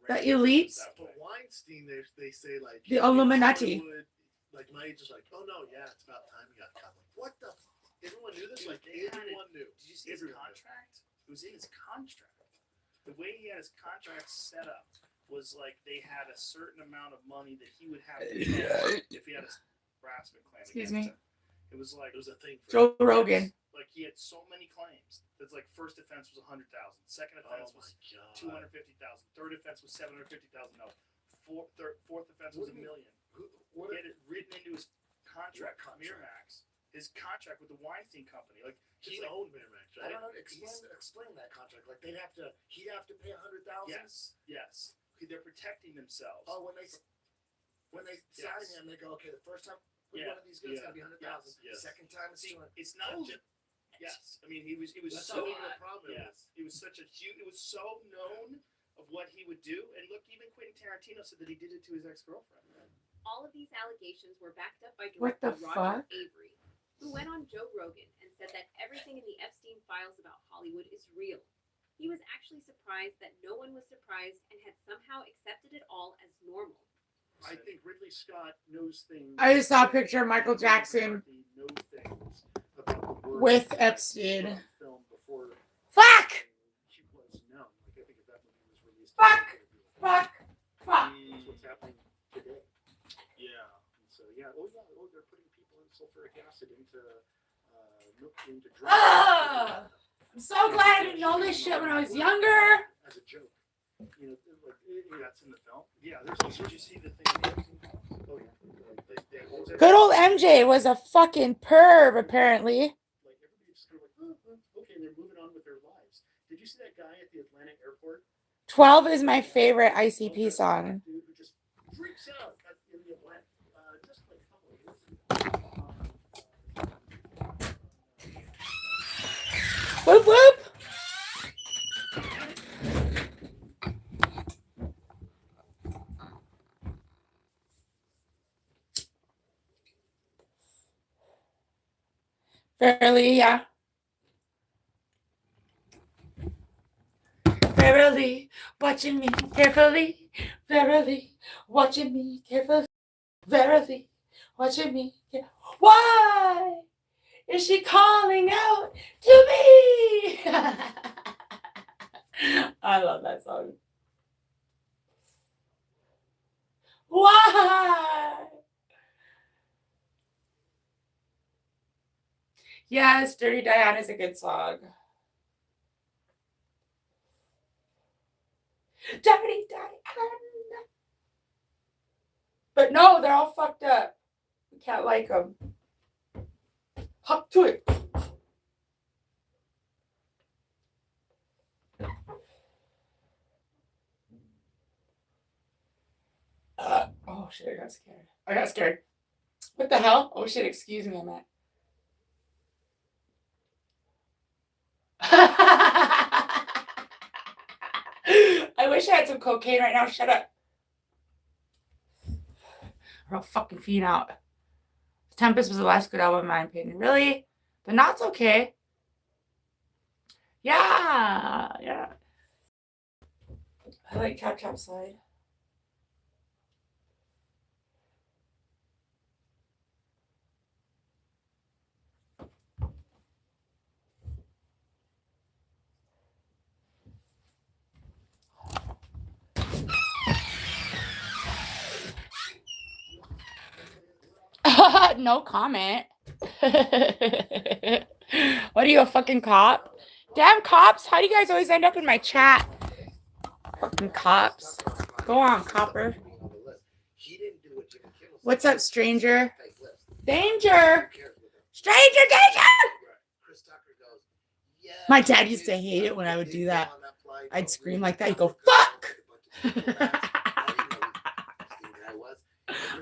The elites? But Weinstein, they say, like, The Illuminati. Hollywood, like, my age is like, oh no, yeah, it's about time you got caught. What the? Everyone knew this. Like, everyone knew. Did you see his contract? It was in his contract. The way he had his contract set up was like they had a certain amount of money that he would have to pay if he had a harassment claim. Excuse against me. him. It was like a thing. Joe Rogan. Like he had so many claims. That's like first offense was $100,000, second offense was $250,000, third offense was $750,000, fourth offense was $1 million. He had it written into his contract with Miramax. His contract with the Weinstein Company, like He owned Miramax, right? I don't know. Explain that contract. Like he'd have to pay $100,000. Yes. They're protecting themselves. Oh, when they sign him, they go, okay, the first time one of these guys got to be $100,000. Second time it's not just. Yes, I mean it was That's so. how big of a problem it Yes, it was such a huge. It was so known of what he would do, and look, even Quentin Tarantino said that he did it to his ex-girlfriend. All of these allegations were backed up by What the director Roger fuck? Avery, who went on Joe Rogan and said that everything in the Epstein files about Hollywood is real. He was actually surprised that no one was surprised and had somehow accepted it all as normal. I think Ridley Scott knows things. I just saw a picture of Michael Jackson with Epstein. Fuck! Fuck! Fuck! Fuck! That's what's happening today. Yeah. So they're putting people in sulfuric acid into drugs. Ah! I'm so glad I didn't know this shit when I was younger. As a joke. You know, That's in the film. Yeah, Did you see the thing? Oh yeah. Good old MJ was a fucking perv, apparently. Like everybody's kind of like, okay, and they're moving on with their lives. Did you see that guy at the Atlanta airport? 12 is my favorite ICP song. Dude who just freaks out in the Atlanta, just like a couple of years. Whoop whoop! Verily, yeah. Verily, watching me carefully. Verily, watching me carefully. Verily, watching me. Why is she calling out to me? I love that song. Why? Yes, Dirty Diana is a good song. Dirty Diana. But no, they're all fucked up. We can't like them. Hop to it. Oh shit, I got scared. I got scared. What the hell? Oh shit, excuse me, I meant. I wish I had some cocaine right now. Shut up. Or I'll fucking fiend out. Tempest was the last good album in my opinion. Really? The Knot's okay. Yeah. Yeah. I like Chop Chop Slide. No comment. What are you, a fucking cop? Damn cops, how do you guys always end up in my chat? Fucking cops. Go on, copper. What's up, stranger? Danger! Stranger danger! My dad used to hate it when I would do that. I'd scream like that. He'd go, fuck!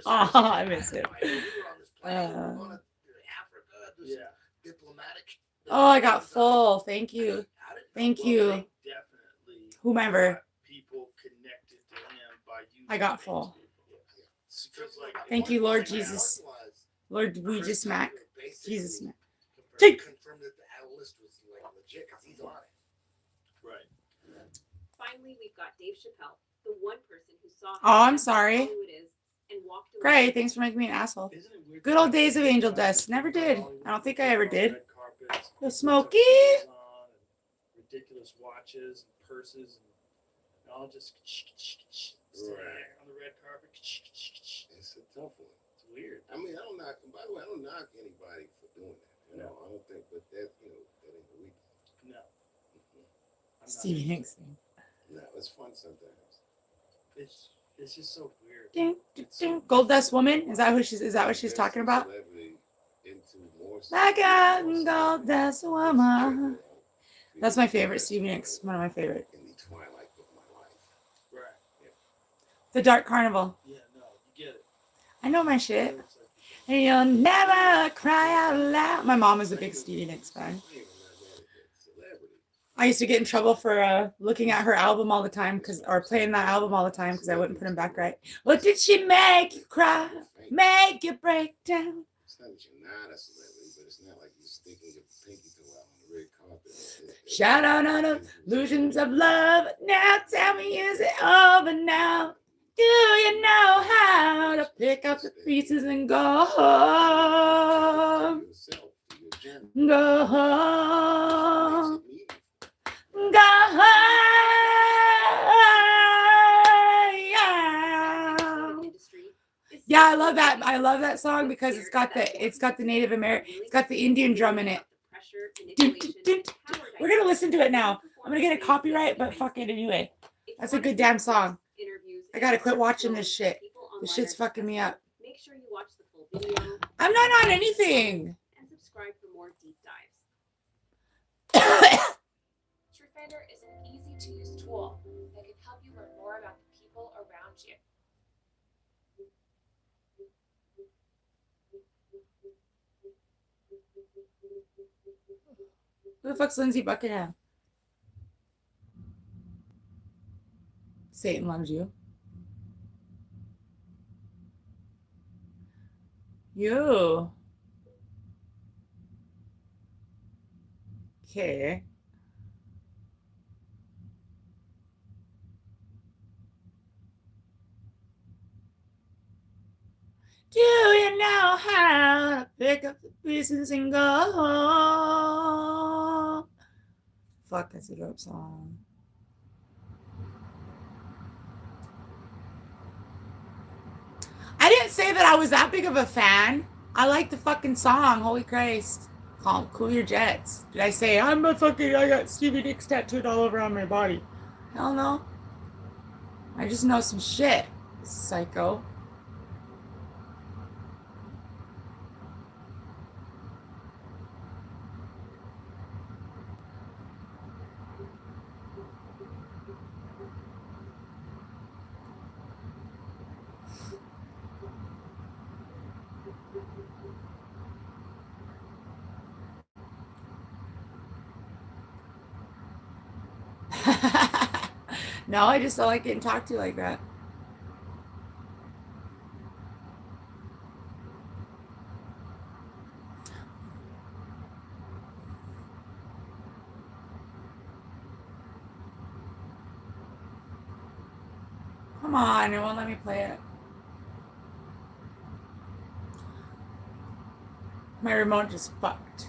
Oh, I miss it. Oh, I got full. Thank you. Thank you. Whomever. I got full. Thank you, Lord Jesus. Lord, we just smack. Jesus smack. Take. Finally, we've got Dave Chappelle, the one person who saw Oh, I'm sorry. Hollywood is and walked away. Great. Thanks for making me an asshole. Good old days of Angel Dust. Never did. I don't think I ever did. The Smokey. Ridiculous watches and purses and all just on the red carpet. It's a tough one. It's weird. I mean, I don't knock. By the way, I don't knock anybody for doing that. You know, I don't think, but that that ain't what we do. No. Stevie Nicks thing. No, it's fun sometimes. It's just so weird. Gold Dust Woman? Is that what she's talking about? Like a Gold Dust Woman. That's my favorite Stevie Nicks. One of my favorite. In the twilight of my life. Right. Yeah. The Dark Carnival. Yeah, no, you get it. I know my shit. And you'll never cry out loud. My mom was a big Stevie Nicks fan. I used to get in trouble for looking at her album all the time or playing that album all the time because I wouldn't put him back right. What did she make you cry? Make you break down? It's not that you're not a celebrity, but it's not like you're sticking your pinky toe out on the red carpet. Shout out on illusions of love. Now tell me, is it over now? Do you know how to pick up the pieces and go home? Go home. Go home. Yeah, I love that. I love that song because it's got the Native American, it's got the Indian drum in it. We're gonna listen to it now. I'm gonna get a copyright, but fuck it anyway. That's a good damn song. I gotta quit watching this shit. This shit's fucking me up. Make sure you watch the full video. I'm not on anything. And subscribe for more deep dives. TruthFinder is an easy-to-use tool that can help you learn more about the people around you. Who the fuck's Lindsay Buckingham? Satan loves you. You. Okay. Do you know how to pick up the pieces and go? Fuck, that's a dope song. I didn't say that I was that big of a fan. I like the fucking song. Holy Christ. Cool your jets. Did I say I got Stevie Nicks tattooed all over on my body? Hell no. I just know some shit. Psycho. No, I just don't like getting talked to like that. Come on, it won't let me play it. My remote just fucked.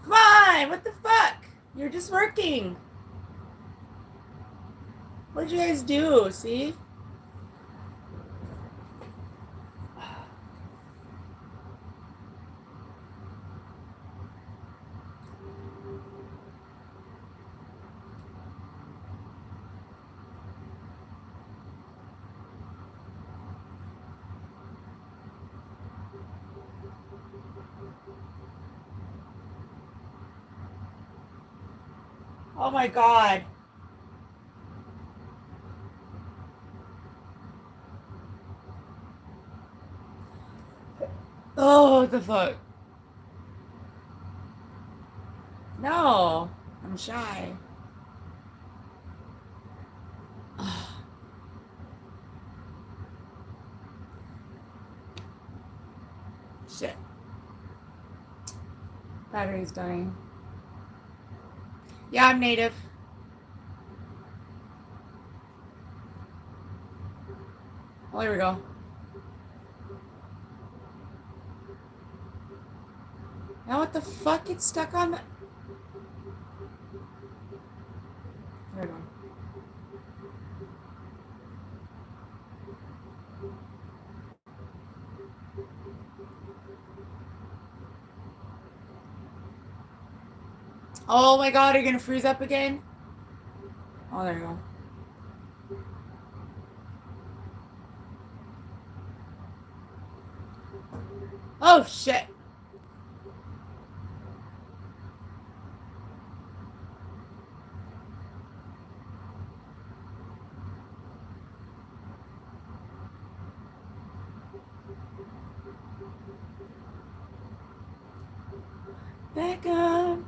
Come on, what the fuck? You're just working. What'd you guys do? See? Oh my god. Oh, what the fuck? No, I'm shy. Shit. Battery's dying. Yeah, I'm native. Oh, here we go. Now what the fuck? It's stuck on the... There we go. Oh my god, are you gonna freeze up again? Oh, there you go. Oh shit. Back up.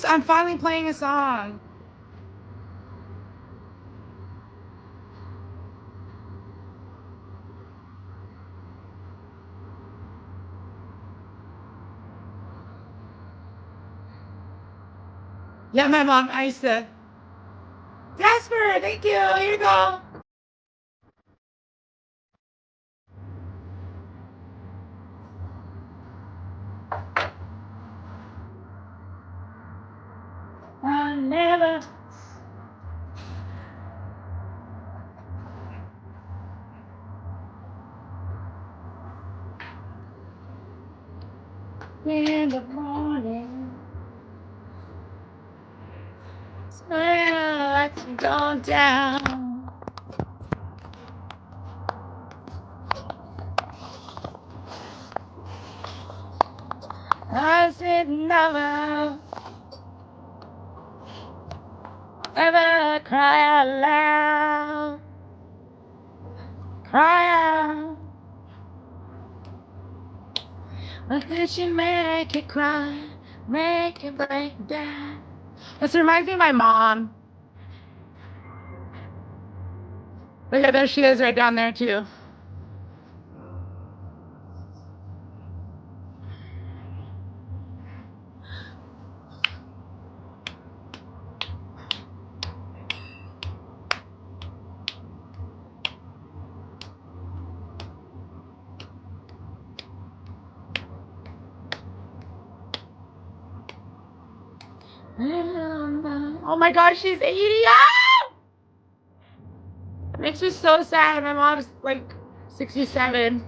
I'm finally playing a song. Yeah, my mom, Isa. Jasper, thank you. Here you go. I never. In the morning. When I lights go down. was it never ever cry out loud? Cry out. What did you make it cry? Make it break down. This reminds me of my mom. Look at there she is right down there too. Oh my gosh, she's 80. Ah! It makes me so sad. My mom's like 67.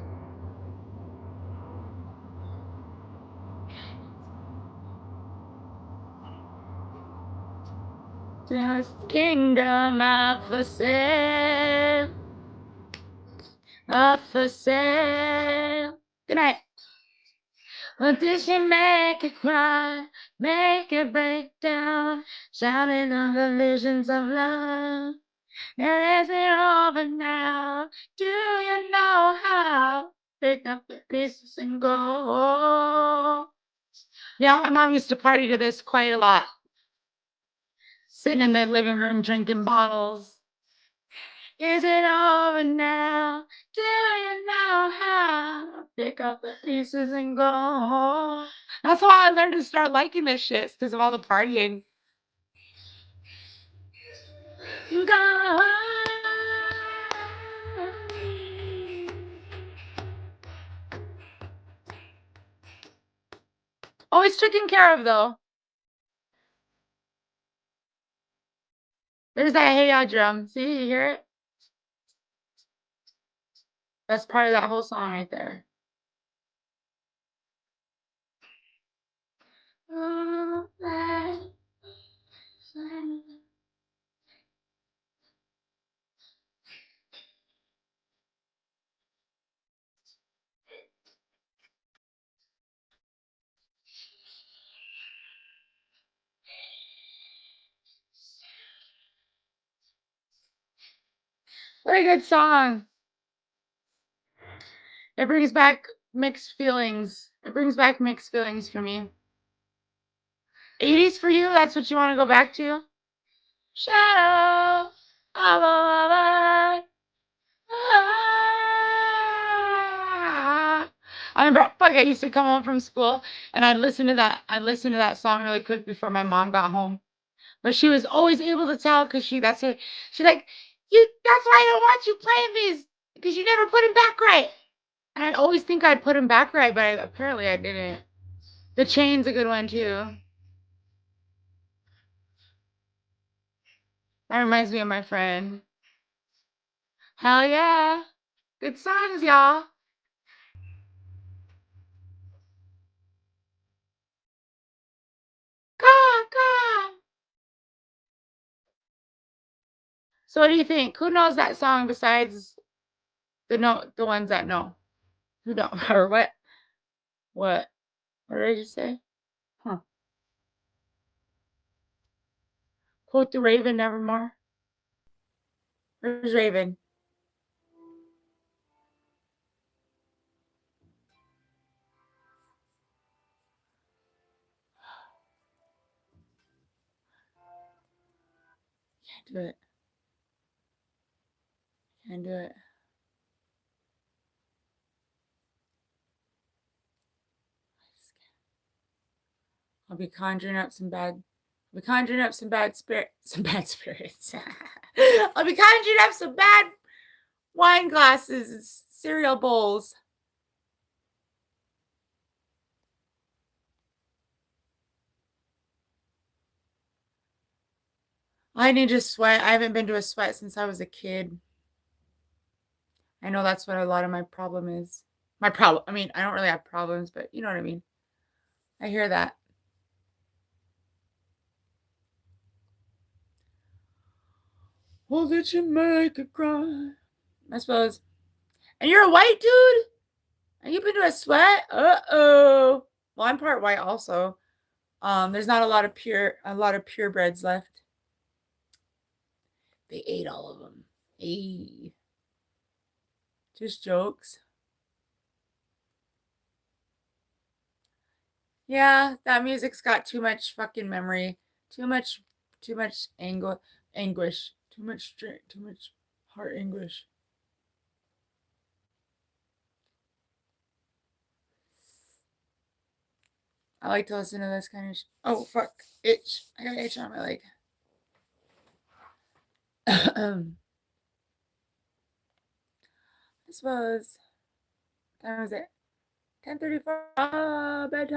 This kingdom of for sale. Up for sale. Good night. What did she make it cry? Make it break down. Shouting on the visions of love. And is it over now? Do you know how? Pick up the pieces and go. Yeah, my mom used to party to this quite a lot. Sitting in the living room drinking bottles. Is it over now? Do you know how? Pick up the pieces and go home. That's why I learned to start liking this shit, because of all the partying. You got. Oh, it's taken care of though. There's that hey ya drum. See, you hear it? That's part of that whole song right there. Oh, what a good song. It brings back mixed feelings. It brings back mixed feelings for me. 80s for you? That's what you want to go back to? Shadow of a lover. I remember, fuck, I used to come home from school and I'd listen to that song really quick before my mom got home. But she was always able to tell because that's like, that's why I don't want you playing these, because you never put them back right. And I'd always think I'd put them back right, but apparently I didn't. The Chain's a good one too. That reminds me of my friend. Hell yeah. Good songs, y'all. So what do you think? Who knows that song besides the ones that know? Who don't? Or what? What? What did I just say? Huh. Quote the Raven Nevermore. Where's Raven? Can't do it. Can't do it. I'll be conjuring up some bad spirits. Some bad spirits. I'll be conjuring up some bad wine glasses and cereal bowls. I need to sweat. I haven't been to a sweat since I was a kid. I know that's what a lot of my problem is. I mean, I don't really have problems, but you know what I mean. I hear that. Oh, did you make it cry? I suppose. And you're a white dude? And you've been to a sweat? Uh-oh. Well, I'm part white also. There's not a lot of purebreds left. They ate all of them. Hey. Just jokes. Yeah, that music's got too much fucking memory. Too much anguish. Too much heart anguish. I like to listen to this kind of oh, fuck. Itch. I got an itch on my leg. I suppose. What time was it? 10:34. Bedtime.